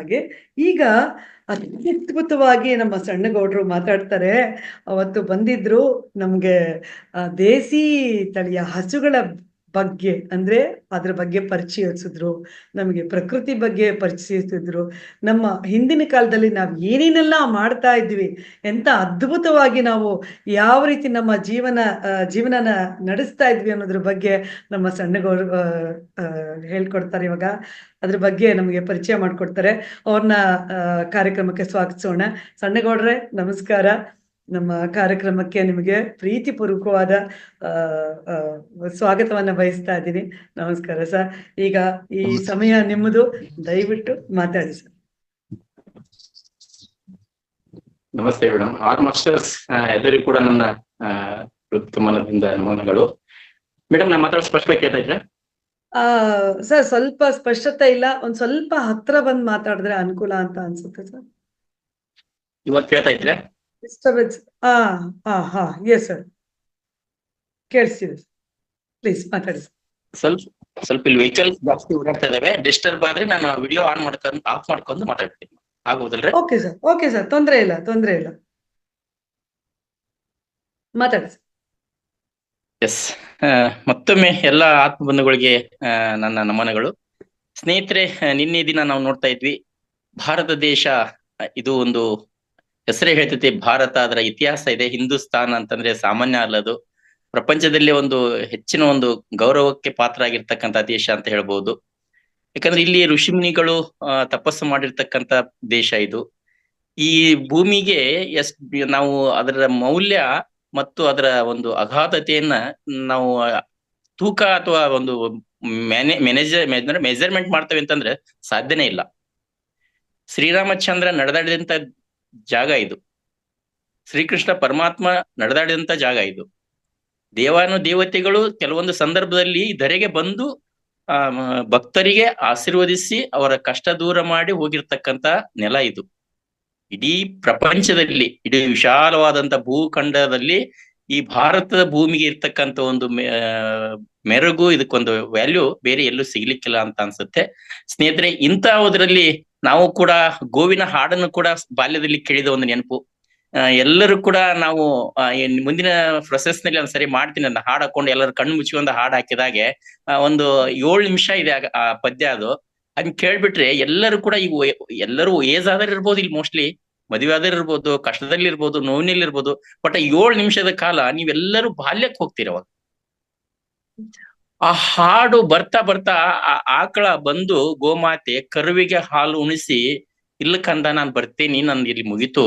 ಹಾಗೆ ಈಗ ಅತ್ಯದ್ಭುತವಾಗಿ ನಮ್ಮ ಸಣ್ಣಗೌಡರು ಮಾತಾಡ್ತಾರೆ. ಅವತ್ತು ಬಂದಿದ್ರು ನಮ್ಗೆ ದೇಸಿ ತಳಿಯ ಹಸುಗಳ ಬಗ್ಗೆ ಅಂದ್ರೆ ಅದ್ರ ಬಗ್ಗೆ ಪರಿಚಯಿಸಿದ್ರು, ನಮಗೆ ಪ್ರಕೃತಿ ಬಗ್ಗೆ ಪರಿಚಯಿಸಿದ್ರು. ನಮ್ಮ ಹಿಂದಿನ ಕಾಲದಲ್ಲಿ ನಾವು ಏನೇನೆಲ್ಲ ಮಾಡ್ತಾ ಇದ್ವಿ, ಎಂತ ಅದ್ಭುತವಾಗಿ ನಾವು ಯಾವ ರೀತಿ ನಮ್ಮ ಜೀವನನ ನಡೆಸ್ತಾ ಇದ್ವಿ ಅನ್ನೋದ್ರ ಬಗ್ಗೆ ನಮ್ಮ ಸಣ್ಣಗೌಡ್ರು ಹೇಳ್ಕೊಡ್ತಾರೆ ಇವಾಗ. ಅದ್ರ ಬಗ್ಗೆ ನಮಗೆ ಪರಿಚಯ ಮಾಡ್ಕೊಡ್ತಾರೆ. ಅವ್ರನ್ನ ಕಾರ್ಯಕ್ರಮಕ್ಕೆ ಸ್ವಾಗತಿಸೋಣ. ಸಣ್ಣಗೌಡ್ರೆ ನಮಸ್ಕಾರ. ನಮ್ಮ ಕಾರ್ಯಕ್ರಮಕ್ಕೆ ನಿಮಗೆ ಪ್ರೀತಿಪೂರ್ವಕವಾದ ಸ್ವಾಗತವನ್ನ ಬಯಸ್ತಾ ಇದ್ದೀನಿ. ನಮಸ್ಕಾರ ಸರ್. ಈಗ ಈ ಸಮಯ ನಿಮ್ಮದು, ದಯವಿಟ್ಟು ಮಾತಾಡಿ ಸರ್. ನಮಸ್ತೆ ಮೇಡಮ್. ಮಾಸ್ಟರ್ಸ್ ಎಲ್ಲರಿಗೂ ಕೂಡ ನನ್ನ ಹೃತ್ಕಮಲದಿಂದ ನಮನಗಳು. ಮೇಡಮ್ ನಾನು ಮಾತಾಡೋ ಸ್ಪಷ್ಟವಾಗಿ ಕೇಳ್ತಾ ಇದ್ರೆ? ಸರ್ ಸ್ವಲ್ಪ ಸ್ಪಷ್ಟತೆ ಇಲ್ಲ, ಒಂದ್ ಸ್ವಲ್ಪ ಹತ್ರ ಬಂದ್ ಮಾತಾಡಿದ್ರೆ ಅನುಕೂಲ ಅಂತ ಅನ್ಸುತ್ತೆ ಸರ್. ಇವಾಗ ಕೇಳ್ತಾ ಇದ್ರೆ? ಡಿಸ್ಟರ್ಬೆನ್ಸ್. ಹಾ ಎಸ್ ಸರ್, ಕೇಳಿಸ್ತಿದೆ. ಪ್ಲೀಸ್ ಮಾತಾಡಿ ಸರ್. ಸ್ವಲ್ಪ ಇಲ್ಲಿ ವೆಹಿಕಲ್ ಜಾಸ್ತಿ ಓಡಾಡ್ತಾ ಇದಾವೆ, ಡಿಸ್ಟರ್ಬ್ ಆದ್ರೆ ನಾನು ವಿಡಿಯೋ ಆಫ್ ಮಾಡ್ಕೊಂಡು ಮಾತಾಡ್ತೀನಿ. ಆಗುವುದಲ್ರಿ? ಓಕೆ ಸರ್, ತೊಂದ್ರೆ ಇಲ್ಲ, ಮಾತಾಡಿ ಸರ್. ಎಸ್, ಮತ್ತೊಮ್ಮೆ ಎಲ್ಲ ಆತ್ಮಬಂಧುಗಳಿಗೆ ನನ್ನ ನಮನಗಳು. ಸ್ನೇಹಿತರೆ, ನಿನ್ನೆ ದಿನ ನಾವು ನೋಡ್ತಾ ಇದ್ವಿ, ಭಾರತ ದೇಶ ಇದು ಒಂದು ಹೆಸರೇ ಹೇಳ್ತೈತಿ. ಭಾರತ, ಅದರ ಇತಿಹಾಸ ಇದೆ. ಹಿಂದೂಸ್ತಾನ್ ಅಂತಂದ್ರೆ ಸಾಮಾನ್ಯ ಅಲ್ಲದು. ಪ್ರಪಂಚದಲ್ಲೇ ಒಂದು ಹೆಚ್ಚಿನ ಒಂದು ಗೌರವಕ್ಕೆ ಪಾತ್ರ ಆಗಿರ್ತಕ್ಕಂಥ ದೇಶ ಅಂತ ಹೇಳ್ಬಹುದು. ಯಾಕಂದ್ರೆ ಇಲ್ಲಿ ಋಷಿಮುನಿಗಳು ತಪಸ್ಸು ಮಾಡಿರ್ತಕ್ಕಂಥ ದೇಶ ಇದು. ಈ ಭೂಮಿಗೆ ನಾವು ಅದರ ಮೌಲ್ಯ ಮತ್ತು ಅದರ ಒಂದು ಅಗಾಧತೆಯನ್ನ ನಾವು ತೂಕ ಅಥವಾ ಒಂದು ಮೆಜರ್ಮೆಂಟ್ ಮಾಡ್ತೇವೆ ಅಂತಂದ್ರೆ ಸಾಧ್ಯನೇ ಇಲ್ಲ. ಶ್ರೀರಾಮಚಂದ್ರ ನಡೆದಾಡಿದಂತ ಜಾಗ ಇದು. ಶ್ರೀಕೃಷ್ಣ ಪರಮಾತ್ಮ ನಡೆದಾಡಿದಂತ ಜಾಗ ಇದು. ದೇವತೆಗಳು ಕೆಲವೊಂದು ಸಂದರ್ಭದಲ್ಲಿ ಧರೆಗೆ ಬಂದು ಭಕ್ತರಿಗೆ ಆಶೀರ್ವದಿಸಿ ಅವರ ಕಷ್ಟ ದೂರ ಮಾಡಿ ಹೋಗಿರ್ತಕ್ಕಂಥ ನೆಲ ಇದು. ಇಡೀ ಪ್ರಪಂಚದಲ್ಲಿ, ಇಡೀ ವಿಶಾಲವಾದಂತ ಭೂಖಂಡದಲ್ಲಿ ಈ ಭಾರತದ ಭೂಮಿಗೆ ಇರ್ತಕ್ಕಂಥ ಒಂದು ಮೆರುಗು, ಇದಕ್ಕೊಂದು ವ್ಯಾಲ್ಯೂ ಬೇರೆ ಎಲ್ಲೂ ಸಿಗ್ಲಿಕ್ಕಿಲ್ಲ ಅಂತ ಅನ್ಸುತ್ತೆ. ಸ್ನೇಹಿತರೆ, ಇಂತಹದ್ರಲ್ಲಿ ನಾವು ಕೂಡ ಗೋವಿನ ಹಾಡನ್ನು ಕೂಡ ಬಾಲ್ಯದಲ್ಲಿ ಕೇಳಿದ ಒಂದು ನೆನಪು. ಎಲ್ಲರೂ ಕೂಡ ನಾವು ಮುಂದಿನ ಪ್ರೊಸೆಸ್ ನಲ್ಲಿ ಒಂದ್ಸರಿ ಮಾಡ್ತೀನಿ ಅಂತ ಹಾಡು ಹಾಕೊಂಡು ಎಲ್ಲರೂ ಕಣ್ಣು ಮುಚ್ಚಿಕೊಂಡು ಹಾಡು ಹಾಕಿದಾಗೆ ಒಂದು 7 ನಿಮಿಷ ಇದೆ ಆ ಪದ್ಯ. ಅದು ಅದನ್ನ ಕೇಳ್ಬಿಟ್ರೆ ಎಲ್ಲರೂ ಕೂಡ ಈಗ ಎಲ್ಲರೂ ಏಜ್ ಆದ್ರೆ ಇರ್ಬೋದು, ಇಲ್ಲಿ ಮೋಸ್ಟ್ಲಿ ಮದುವೆ ಆದ್ರೆ ಇರ್ಬೋದು, ಕಷ್ಟದಲ್ಲಿ ಇರ್ಬೋದು, ನೋವಿನಲ್ಲಿ ಇರ್ಬೋದು. ಬಟ್ 7 ನಿಮಿಷದ ಕಾಲ ನೀವೆಲ್ಲರೂ ಬಾಲ್ಯಕ್ಕೆ ಹೋಗ್ತೀರವಾಗ. ಆ ಹಾಡು ಬರ್ತಾ ಬರ್ತಾ ಆ ಆಕಳ ಬಂದು ಗೋಮಾತೆ ಕರುವಿಗೆ ಹಾಲು ಉಣಿಸಿ, ಇಲ್ಲ ಕಂದ ನಾನ್ ಬರ್ತೀನಿ, ನಂದು ಇಲ್ಲಿ ಮುಗೀತು,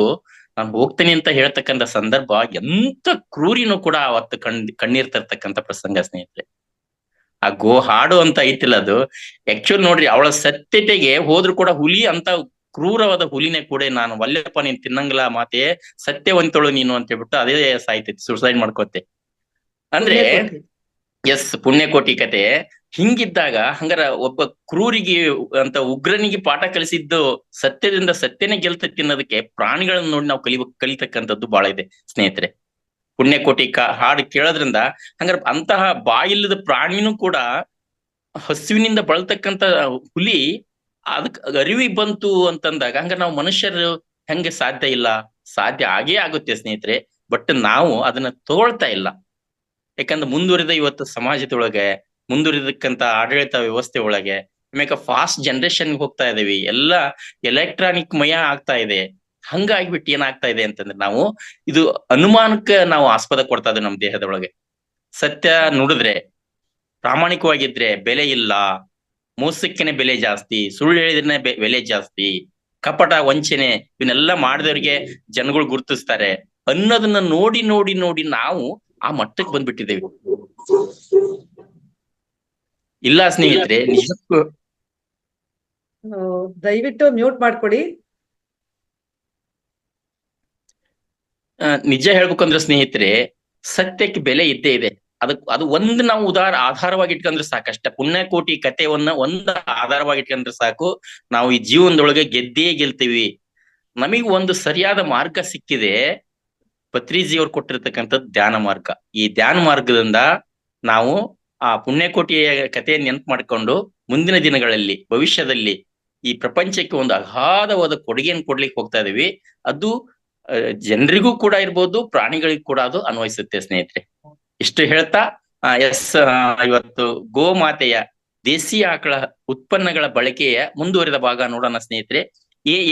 ನಾನು ಹೋಗ್ತೇನೆ ಅಂತ ಹೇಳ್ತಕ್ಕಂಥ ಸಂದರ್ಭ ಎಂತ ಕ್ರೂರಿನೂ ಕೂಡ ಅವತ್ತು ಕಣ್ಣೀರ್ ತರ್ತಕ್ಕಂಥ ಪ್ರಸಂಗ ಸ್ನೇಹಿತರೆ. ಆ ಗೋ ಹಾಡು ಅಂತ ಐತಿಲ್ಲ, ಅದು ಆಕ್ಚುಲ್ ನೋಡ್ರಿ, ಅವಳ ಸತ್ಯತೆಗೆ ಹೋದ್ರು ಕೂಡ ಹುಲಿ ಅಂತ ಕ್ರೂರವಾದ ಹುಲಿನೇ ಕೂಡ ನಾನು ವಲ್ಯಪ್ಪ ನೀನ್ ತಿನ್ನಂಗಿಲ್ಲ ಮಾತೆ, ಸತ್ಯವಂತಳು ನೀನು ಅಂತ ಹೇಳ್ಬಿಟ್ಟು ಅದೇ ಸಾಯ್ತೈತಿ, ಸುಸೈಡ್ ಮಾಡ್ಕೋತೆ. ಅಂದ್ರೆ ಎಸ್, ಪುಣ್ಯಕೋಟಿ ಕತೆ. ಹಿಂಗಿದ್ದಾಗ ಹಂಗಾರ ಒಬ್ಬ ಕ್ರೂರಿಗೆ ಅಂತ ಉಗ್ರನಿಗೆ ಪಾಠ ಕಲಿಸಿದ್ದು ಸತ್ಯದಿಂದ ಸತ್ಯನೇ ಗೆಲ್ತೈತಿ ಅನ್ನೋದಕ್ಕೆ ಪ್ರಾಣಿಗಳನ್ನ ನೋಡಿ ನಾವು ಕಲಿತಕ್ಕಂಥದ್ದು ಬಹಳ ಇದೆ ಸ್ನೇಹಿತರೆ. ಪುಣ್ಯಕೋಟಿ ಹಾಡು ಕೇಳೋದ್ರಿಂದ ಹಂಗಾರ ಅಂತಹ ಬಾಯಿಲ್ಲದ ಪ್ರಾಣಿನೂ ಕೂಡ ಹಸುವಿನಿಂದ ಬಳತಕ್ಕಂತ ಹುಲಿ ಅದಕ್ ಅರಿವಿಗೆ ಬಂತು ಅಂತಂದಾಗ ಹಂಗ ನಾವು ಮನುಷ್ಯರು ಹೆಂಗೆ ಸಾಧ್ಯ ಇಲ್ಲ? ಸಾಧ್ಯ ಆಗೇ ಆಗುತ್ತೆ ಸ್ನೇಹಿತರೆ. ಬಟ್ ನಾವು ಅದನ್ನ ತಗೊಳ್ತಾ ಇಲ್ಲ. ಯಾಕಂದ್ರೆ ಮುಂದುವರಿದ ಇವತ್ತು ಸಮಾಜದೊಳಗೆ, ಮುಂದುವರಿದಕ್ಕಂತ ಆಡಳಿತ ವ್ಯವಸ್ಥೆ ಒಳಗೆ ಆಮೇಲೆ ಫಾಸ್ಟ್ ಜನರೇಷನ್ ಹೋಗ್ತಾ ಇದೀವಿ, ಎಲ್ಲ ಎಲೆಕ್ಟ್ರಾನಿಕ್ ಮಯ ಆಗ್ತಾ ಇದೆ. ಹಂಗಾಗ್ಬಿಟ್ಟು ಏನಾಗ್ತಾ ಇದೆ ಅಂತಂದ್ರೆ ನಾವು ಇದು ಅನುಮಾನಕ್ಕೆ ನಾವು ಆಸ್ಪದ ಕೊಡ್ತಾ ಇದ್ದೇವೆ ನಮ್ಮ ದೇಹದೊಳಗೆ. ಸತ್ಯ ನುಡಿದ್ರೆ, ಪ್ರಾಮಾಣಿಕವಾಗಿದ್ರೆ ಬೆಲೆ ಇಲ್ಲ, ಮೋಸಕ್ಕೆನೆ ಬೆಲೆ ಜಾಸ್ತಿ, ಸುಳ್ಳು ಹೇಳಿದ್ರೆ ಬೆಲೆ ಜಾಸ್ತಿ, ಕಪಟ ವಂಚನೆ ಇವನ್ನೆಲ್ಲ ಮಾಡಿದವ್ರಿಗೆ ಜನಗಳು ಗುರುತಿಸ್ತಾರೆ ಅನ್ನೋದನ್ನ ನೋಡಿ ನೋಡಿ ನೋಡಿ ನಾವು ಆ ಮಟ್ಟಕ್ಕೆ ಬಂದ್ಬಿಟ್ಟಿದ್ದೇವೆ. ಇಲ್ಲ ಸ್ನೇಹಿತರೆ, ನಿಜಕ್ಕೂ ದಯವಿಟ್ಟು ಮ್ಯೂಟ್ ಮಾಡ್ಕೊಡಿ. ನಿಜ ಹೇಳ್ಬೇಕಂದ್ರೆ ಸ್ನೇಹಿತರೆ, ಸತ್ಯಕ್ಕೆ ಬೆಲೆ ಇದ್ದೇ ಇದೆ. ಅದು ಒಂದು ನಾವು ಆಧಾರವಾಗಿ ಇಟ್ಕೊಂಡ್ರೆ ಸಾಕಷ್ಟ. ಪುಣ್ಯಕೋಟಿ ಕಥೆಯನ್ನ ಒಂದು ಆಧಾರವಾಗಿ ಇಟ್ಕೊಂಡ್ರೆ ಸಾಕು, ನಾವು ಈ ಜೀವನದೊಳಗೆ ಗೆದ್ದೇ ಗೆಲ್ತೀವಿ. ನಮಗ್ ಒಂದು ಸರಿಯಾದ ಮಾರ್ಗ ಸಿಕ್ಕಿದೆ, ಪತ್ರಿಜಿಯವ್ರು ಕೊಟ್ಟಿರ್ತಕ್ಕಂಥದ್ದು ಧ್ಯಾನ ಮಾರ್ಗ. ಈ ಧ್ಯಾನ ಮಾರ್ಗದಿಂದ ನಾವು ಆ ಪುಣ್ಯಕೋಟಿಯ ಕಥೆಯನ್ನು ನೆನಪು ಮಾಡ್ಕೊಂಡು ಮುಂದಿನ ದಿನಗಳಲ್ಲಿ, ಭವಿಷ್ಯದಲ್ಲಿ ಈ ಪ್ರಪಂಚಕ್ಕೆ ಒಂದು ಅಗಾಧವಾದ ಕೊಡುಗೆಯನ್ನು ಕೊಡ್ಲಿಕ್ಕೆ ಹೋಗ್ತಾ ಇದೀವಿ. ಅದು ಜನರಿಗೂ ಕೂಡ ಇರ್ಬೋದು, ಪ್ರಾಣಿಗಳಿಗೂ ಕೂಡ ಅದು ಅನ್ವಯಿಸುತ್ತೆ ಸ್ನೇಹಿತರೆ. ಇಷ್ಟು ಹೇಳ್ತಾ ಇವತ್ತು ಗೋಮಾತೆಯ ದೇಸಿ ಆಕಳ ಉತ್ಪನ್ನಗಳ ಬಳಕೆಯ ಮುಂದುವರಿದ ಭಾಗ ನೋಡೋಣ ಸ್ನೇಹಿತರೆ.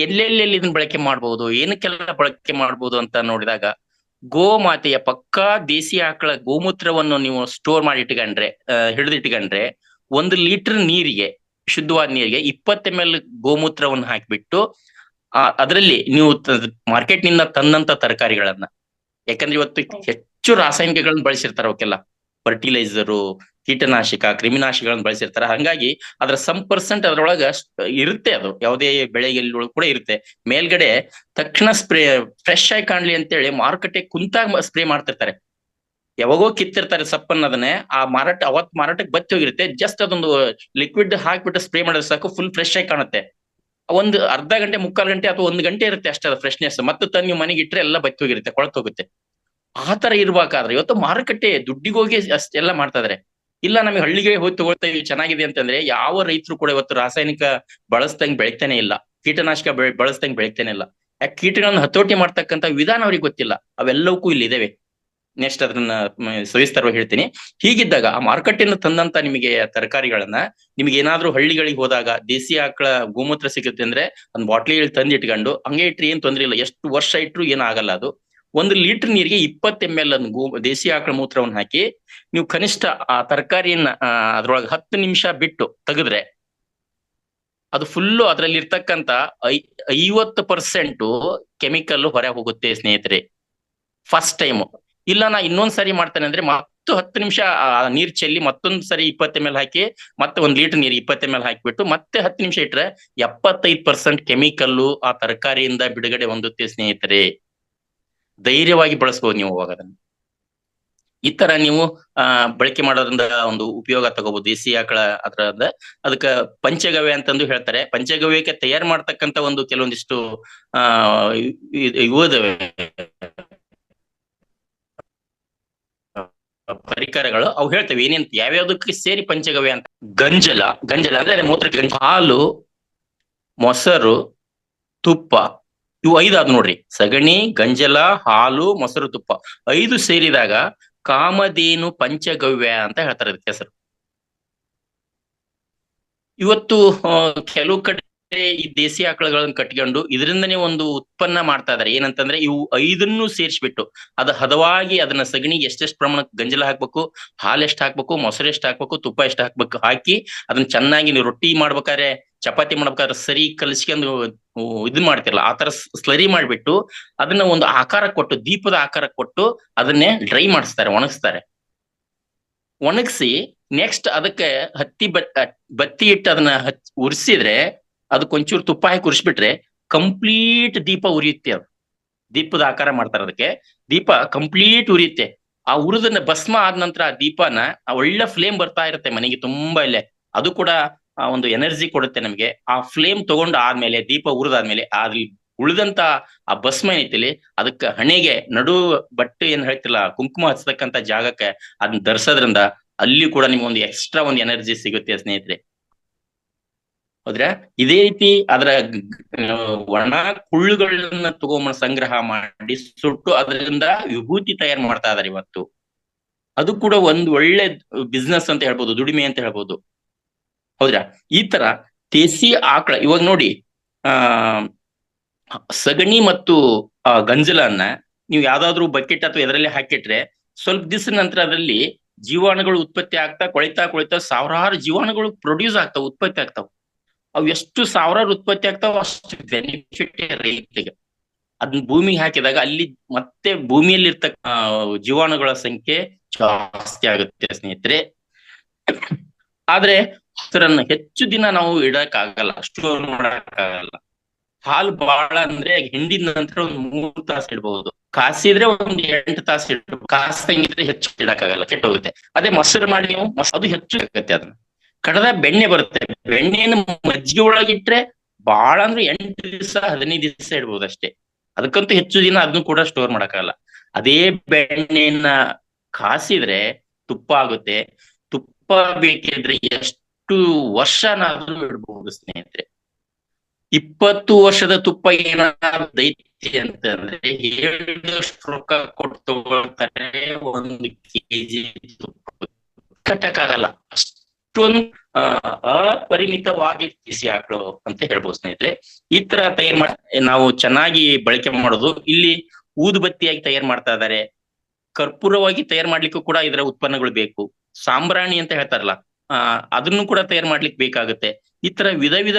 ಎಲ್ಲೆಲ್ಲಿ ಇದನ್ನ ಬಳಕೆ ಮಾಡಬಹುದು, ಏನಕ್ಕೆಲ್ಲ ಬಳಕೆ ಮಾಡಬಹುದು ಅಂತ ನೋಡಿದಾಗ, ಗೋಮಾತೆಯ ಪಕ್ಕಾ ದೇಸಿ ಆಕಳ ಗೋಮೂತ್ರವನ್ನು ನೀವು ಸ್ಟೋರ್ ಮಾಡಿ ಇಟ್ಕೊಂಡ್ರೆ, ಹಿಡಿದಿಟ್ಕೊಂಡ್ರೆ, 1 ಲೀಟರ್ ನೀರಿಗೆ, ಶುದ್ಧವಾದ ನೀರಿಗೆ 20 ml ಗೋಮೂತ್ರವನ್ನು ಹಾಕಿಬಿಟ್ಟು ಅದರಲ್ಲಿ ನೀವು ಮಾರ್ಕೆಟ್ ನಿಂದ ತಂದಂತ ತರಕಾರಿಗಳನ್ನ, ಯಾಕಂದ್ರೆ ಇವತ್ತು ಹೆಚ್ಚು ರಾಸಾಯನಿಕಗಳನ್ನ ಬಳಸಿರ್ತಾರೆ, ಅವಕ್ಕೆಲ್ಲ ಫರ್ಟಿಲೈಸರು, ಕೀಟನಾಶಕ, ಕ್ರಿಮಿನಾಶಕಗಳನ್ನ ಬಳಸಿರ್ತಾರೆ. ಹಂಗಾಗಿ ಅದ್ರ 1% ಅದ್ರೊಳಗ ಇರುತ್ತೆ. ಅದು ಯಾವುದೇ ಬೆಳೆಗೆ ಕೂಡ ಇರುತ್ತೆ. ಮೇಲ್ಗಡೆ ತಕ್ಷಣ ಸ್ಪ್ರೇ ಫ್ರೆಶ್ ಆಗಿ ಕಾಣ್ಲಿ ಅಂತೇಳಿ ಮಾರುಕಟ್ಟೆ ಕುಂತಾಗ ಸ್ಪ್ರೇ ಮಾಡ್ತಿರ್ತಾರೆ. ಯಾವಾಗೋ ಕಿತ್ತಿರ್ತಾರೆ ಸಪ್ಪನ್ನದನ್ನೇ, ಮಾರಾಟಕ್ಕೆ ಬತ್ತಿ ಹೋಗಿರುತ್ತೆ. ಜಸ್ಟ್ ಅದೊಂದು ಲಿಕ್ವಿಡ್ ಹಾಕ್ಬಿಟ್ಟು ಸ್ಪ್ರೇ ಮಾಡೋದು ಸಾಕು, ಫುಲ್ ಫ್ರೆಶ್ ಆಗಿ ಕಾಣುತ್ತೆ. ಒಂದು ಅರ್ಧ ಗಂಟೆ, 3/4 ಗಂಟೆ ಅಥವಾ 1 ಗಂಟೆ ಇರುತ್ತೆ ಅಷ್ಟೇ ಅದು ಫ್ರೆಶ್ನೆಸ್. ಮತ್ತೆ ತಂದು ನೀವು ಮನೆಗೆ ಇಟ್ರೆ ಎಲ್ಲ ಬತ್ತಿ ಹೋಗಿರುತ್ತೆ, ಕೊಳತೋಗುತ್ತೆ. ಆತರ ಇರ್ಬೇಕಾದ್ರೆ ಇವತ್ತು ಮಾರುಕಟ್ಟೆ ದುಡ್ಡಿಗೋಗಿ ಅಷ್ಟೆಲ್ಲ ಮಾಡ್ತಾ ಇದಾರೆ. ಇಲ್ಲ ನಮಗೆ ಹಳ್ಳಿಗೆ ಹೋಗಿ ತಗೊಳ್ತಾ ಇದೀವಿ ಚೆನ್ನಾಗಿದೆ ಅಂತಂದ್ರೆ, ಯಾವ ರೈತರು ಕೂಡ ಇವತ್ತು ರಾಸಾಯನಿಕ ಬಳಸ್ದಂಗ್ ಬೆಳಿತಾನೆ ಇಲ್ಲ, ಕೀಟನಾಶಕ ಬಳಸ್ದಂಗ್ ಬೆಳಿತಾನೆ ಇಲ್ಲ. ಯಾಕೆ ಕೀಟಗಳನ್ನ ಹತೋಟಿ ಮಾಡ್ತಕ್ಕಂಥ ವಿಧಾನ ಅವ್ರಿಗೆ ಗೊತ್ತಿಲ್ಲ. ಅವೆಲ್ಲವಕ್ಕೂ ಇಲ್ಲಿ ಇದಾವೆ. ನೆಕ್ಸ್ಟ್ ಅದನ್ನ ಸವಿಸ್ತರವಾಗಿ ಹೇಳ್ತೀನಿ. ಹೀಗಿದ್ದಾಗ ಆ ಮಾರುಕಟ್ಟೆಯಿಂದ ತಂದಂತ ನಿಮಗೆ ತರಕಾರಿಗಳನ್ನ ನಿಮ್ಗೆ ಏನಾದ್ರೂ ಹಳ್ಳಿಗಳಿಗೆ ಹೋದಾಗ ದೇಸಿ ಆಕಳ ಗೋಮೂತ್ರ ಸಿಗುತ್ತೆ ಅಂದ್ರೆ ಒಂದ್ ಬಾಟ್ಲಿಯಲ್ಲಿ ತಂದು ಇಟ್ಕೊಂಡು ಹಂಗೆ ಇಟ್ರಿ ಏನ್ ತೊಂದ್ರೆ ಇಲ್ಲ, ಎಷ್ಟು ವರ್ಷ ಇಟ್ರು ಏನಾಗಲ್ಲ. ಅದು 1 ಲೀಟರ್ ನೀರಿಗೆ 20 ml ದೇಸಿ ಆಕಳ ಮೂತ್ರವನ್ನು ಹಾಕಿ ನೀವು ಕನಿಷ್ಠ ಆ ತರಕಾರಿಯನ್ನ ಅದ್ರೊಳಗೆ 10 ನಿಮಿಷ ಬಿಟ್ಟು ತೆಗೆದ್ರೆ ಅದು ಫುಲ್ಲು ಅದ್ರಲ್ಲಿ ಇರ್ತಕ್ಕಂತ 50% ಕೆಮಿಕಲ್ ಹೊರ ಹೋಗುತ್ತೆ ಸ್ನೇಹಿತರೆ, ಫಸ್ಟ್ ಟೈಮ್. ಇಲ್ಲ ನಾ ಇನ್ನೊಂದ್ ಸರಿ ಮಾಡ್ತೇನೆ ಅಂದ್ರೆ ಮತ್ತು 10 ನಿಮಿಷ ನೀರ್ ಚೆಲ್ಲಿ ಮತ್ತೊಂದ್ ಸರಿ 20 ml ಹಾಕಿ ಮತ್ತೆ 1 ಲೀಟರ್ ನೀರು 20 ml ಹಾಕಿಬಿಟ್ಟು ಮತ್ತೆ 10 ನಿಮಿಷ ಇಟ್ರೆ 75% ಕೆಮಿಕಲ್ಲು ಆ ತರಕಾರಿಯಿಂದ ಬಿಡುಗಡೆ ಹೊಂದುತ್ತೆ ಸ್ನೇಹಿತರೆ. ಧೈರ್ಯವಾಗಿ ಬಳಸ್ಬೋದು ನೀವು ಅವಾಗ ಅದನ್ನ. ಈ ತರ ನೀವು ಬಳಕೆ ಮಾಡೋದ್ರಿಂದ ಒಂದು ಉಪಯೋಗ ತಗೋಬಹುದು ದೇಸಿ ಆಕಳ. ಅದರಿಂದ ಅದಕ್ಕ ಪಂಚಗವ್ಯ ಅಂತಂದು ಹೇಳ್ತಾರೆ. ಪಂಚಗವ್ಯಕ್ಕೆ ತಯಾರು ಮಾಡ್ತಕ್ಕಂತ ಒಂದು ಕೆಲವೊಂದಿಷ್ಟು ಇವುದವೆ ಪರಿಕರಗಳು, ಅವು ಹೇಳ್ತೇವೆ ಏನೇನ್ ಯಾವ್ಯಾವ್ದಕ್ಕೆ ಸೇರಿ ಪಂಚಗವ್ಯ ಅಂತ. ಗಂಜಲ ಅಂದ್ರೆ ಮೂತ್ರ, ಹಾಲು, ಮೊಸರು, ತುಪ್ಪ, ಇವು 5 ಆದ್ ನೋಡ್ರಿ. ಸಗಣಿ, ಗಂಜಲ, ಹಾಲು, ಮೊಸರು, ತುಪ್ಪ 5 ಸೇರಿದಾಗ ಕಾಮಧೇನು ಪಂಚಗವ್ಯ ಅಂತ ಹೇಳ್ತಾರೆ ಅದಕ್ಕೆ ಹೆಸರು. ಇವತ್ತು ಕೆಲವು ಕಡೆ ಈ ದೇಸಿ ಆಕಳಗಳನ್ನ ಕಟ್ಕೊಂಡು ಇದರಿಂದನೇ ಒಂದು ಉತ್ಪನ್ನ ಮಾಡ್ತಾ ಇದಾರೆ. ಏನಂತಂದ್ರೆ ಇವು 5 ಸೇರಿಸ್ಬಿಟ್ಟು ಅದು ಹದವಾಗಿ ಅದನ್ನ ಸಗಣಿಗೆ ಎಷ್ಟೆಷ್ಟು ಪ್ರಮಾಣಕ್ಕೆ ಗಂಜಲ ಹಾಕ್ಬೇಕು, ಹಾಲು ಎಷ್ಟು ಹಾಕ್ಬೇಕು, ಮೊಸರು ಎಷ್ಟು ಹಾಕ್ಬೇಕು, ತುಪ್ಪ ಎಷ್ಟು ಹಾಕ್ಬೇಕು ಹಾಕಿ ಅದನ್ನ ಚೆನ್ನಾಗಿ ನೀವು ರೊಟ್ಟಿ ಮಾಡ್ಬೇಕಾದ್ರೆ, ಚಪಾತಿ ಮಾಡ್ಬೇಕಾದ್ರೆ ಸರಿ ಕಲಿಸ್ಕೊಂಡು ಇದು ಮಾಡ್ತಿರಲ್ಲ, ಆ ತರ ಸ್ಲರಿ ಮಾಡ್ಬಿಟ್ಟು ಅದನ್ನ ಒಂದು ಆಕಾರ ಕೊಟ್ಟು, ದೀಪದ ಆಕಾರ ಕೊಟ್ಟು ಅದನ್ನೇ ಡ್ರೈ ಮಾಡಿಸ್ತಾರೆ, ಒಣಗಿಸ್ತಾರೆ. ಒಣಗಿಸಿ ನೆಕ್ಸ್ಟ್ ಅದಕ್ಕೆ ಬತ್ತಿ ಇಟ್ಟು ಅದನ್ನ ಉರಿಸಿದ್ರೆ, ಅದಕ್ಕೆ ಒಂಚೂರು ತುಪ್ಪ ಹಾಕಿ ಉರಿಸ್ಬಿಟ್ರೆ ಕಂಪ್ಲೀಟ್ ದೀಪ ಉರಿಯುತ್ತೆ. ಅದು ದೀಪದ ಆಕಾರ ಮಾಡ್ತಾರೆ ಅದಕ್ಕೆ. ದೀಪ ಕಂಪ್ಲೀಟ್ ಉರಿಯುತ್ತೆ. ಆ ಉರಿದನ್ನ ಭಸ್ಮ ಆದ ನಂತರ ಆ ದೀಪನ ಒಳ್ಳೆ ಫ್ಲೇಮ್ ಬರ್ತಾ ಇರುತ್ತೆ ಮನೆಗೆ ತುಂಬಾ. ಇಲ್ಲೇ ಅದು ಕೂಡ ಒಂದು ಎನರ್ಜಿ ಕೊಡುತ್ತೆ ನಮ್ಗೆ. ಆ ಫ್ಲೇಮ್ ತಗೊಂಡು ಆದ್ಮೇಲೆ, ದೀಪ ಉರಿದಾದ್ಮೇಲೆ ಅದ್ರಲ್ಲಿ ಉಳಿದಂತ ಆ ಭಸ್ಮ ಏನೈತಿಲಿ ಅದಕ್ಕೆ ಹಣೆಗೆ ನಡು ಬಟ್ಟೆ ಏನ್ ಹೇಳ್ತಿಲ್ಲ ಕುಂಕುಮ ಹಚ್ಚತಕ್ಕಂತ ಜಾಗಕ್ಕೆ ಅದನ್ನ ಧರಿಸೋದ್ರಿಂದ ಅಲ್ಲಿ ಕೂಡ ನಿಮ್ಗೆ ಒಂದು ಎಕ್ಸ್ಟ್ರಾ ಒಂದು ಎನರ್ಜಿ ಸಿಗುತ್ತೆ ಸ್ನೇಹಿತರೆ. ಹೌದ್ರಾ? ಇದೇ ರೀತಿ ಅದರ ಒಣ ಕುಳ್ಳುಗಳನ್ನ ತಗೊಂಬ ಸಂಗ್ರಹ ಮಾಡಿ ಸುಟ್ಟು ಅದರಿಂದ ವಿಭೂತಿ ತಯಾರು ಮಾಡ್ತಾ ಇದಾರೆ ಇವತ್ತು. ಅದು ಕೂಡ ಒಂದು ಒಳ್ಳೆ ಬಿಸ್ನೆಸ್ ಅಂತ ಹೇಳ್ಬೋದು, ದುಡಿಮೆ ಅಂತ ಹೇಳ್ಬೋದು. ಹೌದ್ರಾ? ಈ ತರ ದೇಸಿ ಆಕಳ ಇವಾಗ ನೋಡಿ, ಸಗಣಿ ಮತ್ತು ಗಂಜಲನ್ನ ನೀವು ಯಾವ್ದಾದ್ರು ಬಕೆಟ್ ಅಥವಾ ಎದರಲ್ಲಿ ಹಾಕಿಟ್ರೆ ಸ್ವಲ್ಪ ದಿವಸ ನಂತರ ಅದರಲ್ಲಿ ಜೀವಾಣುಗಳು ಉತ್ಪತ್ತಿ ಆಗ್ತಾ ಕೊಳಿತಾ ಸಾವಿರಾರು ಜೀವಾಣುಗಳು ಪ್ರೊಡ್ಯೂಸ್ ಆಗ್ತಾವ, ಉತ್ಪತ್ತಿ ಆಗ್ತಾವ. ಅವು ಎಷ್ಟು ಸಾವಿರಾರು ಉತ್ಪತ್ತಿ ಆಗ್ತಾವ ಅಷ್ಟು ಬೆನಿಫಿಟ್ ರೈತರಿಗೆ. ಅದನ್ನ ಭೂಮಿಗೆ ಹಾಕಿದಾಗ ಅಲ್ಲಿ ಮತ್ತೆ ಭೂಮಿಯಲ್ಲಿ ಇರ್ತಕ್ಕ ಜೀವಾಣುಗಳ ಸಂಖ್ಯೆ ಜಾಸ್ತಿ ಆಗುತ್ತೆ ಸ್ನೇಹಿತರೆ. ಆದ್ರೆ ಹಸರನ್ನ ಹೆಚ್ಚು ದಿನ ನಾವು ಇಡಕ್ಕಾಗಲ್ಲ, ಸ್ಟೋರ್ ಮಾಡಕ್ಕಾಗಲ್ಲ. ಹಾಲು ಬಹಳ ಅಂದ್ರೆ ಹಿಂಡಿದ ನಂತರ ಒಂದು 3 ತಾಸು ಇಡ್ಬಹುದು, ಕಾಸಿದ್ರೆ ಒಂದು 8 ತಾಸು ಇಡ್ಬಹುದು. ಕಾಸಂಗಿದ್ರೆ ಹೆಚ್ಚು ಇಡಕ್ಕಾಗಲ್ಲ, ಕೆಟ್ಟೋಗುತ್ತೆ. ಅದೇ ಮೊಸರು ಮಾಡಿ ನೀವು ಅದು ಹೆಚ್ಚು ಆಗುತ್ತೆ. ಅದನ್ನ ಕಡದ ಬೆಣ್ಣೆ ಬರುತ್ತೆ, ಬೆಣ್ಣೆಯನ್ನು ಮಜ್ಜಿಗೆ ಒಳಗಿಟ್ರೆ ಬಹಳ ಅಂದ್ರೆ 8 ದಿವಸ 15 ದಿವಸ ಇಡ್ಬೋದು ಅಷ್ಟೇ. ಅದಕ್ಕಂತೂ ಹೆಚ್ಚು ದಿನ ಅದನ್ನು ಕೂಡ ಸ್ಟೋರ್ ಮಾಡಕ್ಕಾಗಲ್ಲ. ಅದೇ ಬೆಣ್ಣೆಯನ್ನ ಕಾಸಿದ್ರೆ ತುಪ್ಪ ಆಗುತ್ತೆ. ತುಪ್ಪ ಬೇಕಿದ್ರೆ ಎಷ್ಟು ವರ್ಷನಾದ್ರೂ ಇಡ್ಬಹುದು ಸ್ನೇಹಿತರೆ. 20 ವರ್ಷದ ತುಪ್ಪ ಏನಾದ್ರು ದೈತ್ಯ ಅಂತಂದ್ರೆ ಹೇಳಿದಷ್ಟು ರೊಕ್ಕ ಕೊಟ್ಟು ತಗೊಳ್ತಾರೆ. 1 kg ತುಪ್ಪ ಕಟ್ಟಕ್ಕಾಗಲ್ಲ. ಅಷ್ಟೊಂದು ಅಪರಿಮಿತವಾಗಿ ಬಿಸಿ ಆಕಳು ಅಂತ ಹೇಳ್ಬೋದು ಸ್ನೇಹಿತರೆ. ಈ ತರ ನಾವು ಚೆನ್ನಾಗಿ ಬಳಕೆ ಮಾಡೋದು. ಇಲ್ಲಿ ಊದುಬತ್ತಿಯಾಗಿ ತಯಾರು ಮಾಡ್ತಾ ಇದ್ದಾರೆ, ಕರ್ಪೂರವಾಗಿ ತಯಾರು ಮಾಡ್ಲಿಕ್ಕೂ ಕೂಡ ಇದರ ಉತ್ಪನ್ನಗಳು ಬೇಕು. ಸಾಂಬ್ರಾಣಿ ಅಂತ ಹೇಳ್ತಾರಲ್ಲ, ಅದನ್ನು ಕೂಡ ತಯಾರು ಮಾಡ್ಲಿಕ್ಕೆ ಬೇಕಾಗುತ್ತೆ. ಈ ತರ ವಿಧ ವಿಧ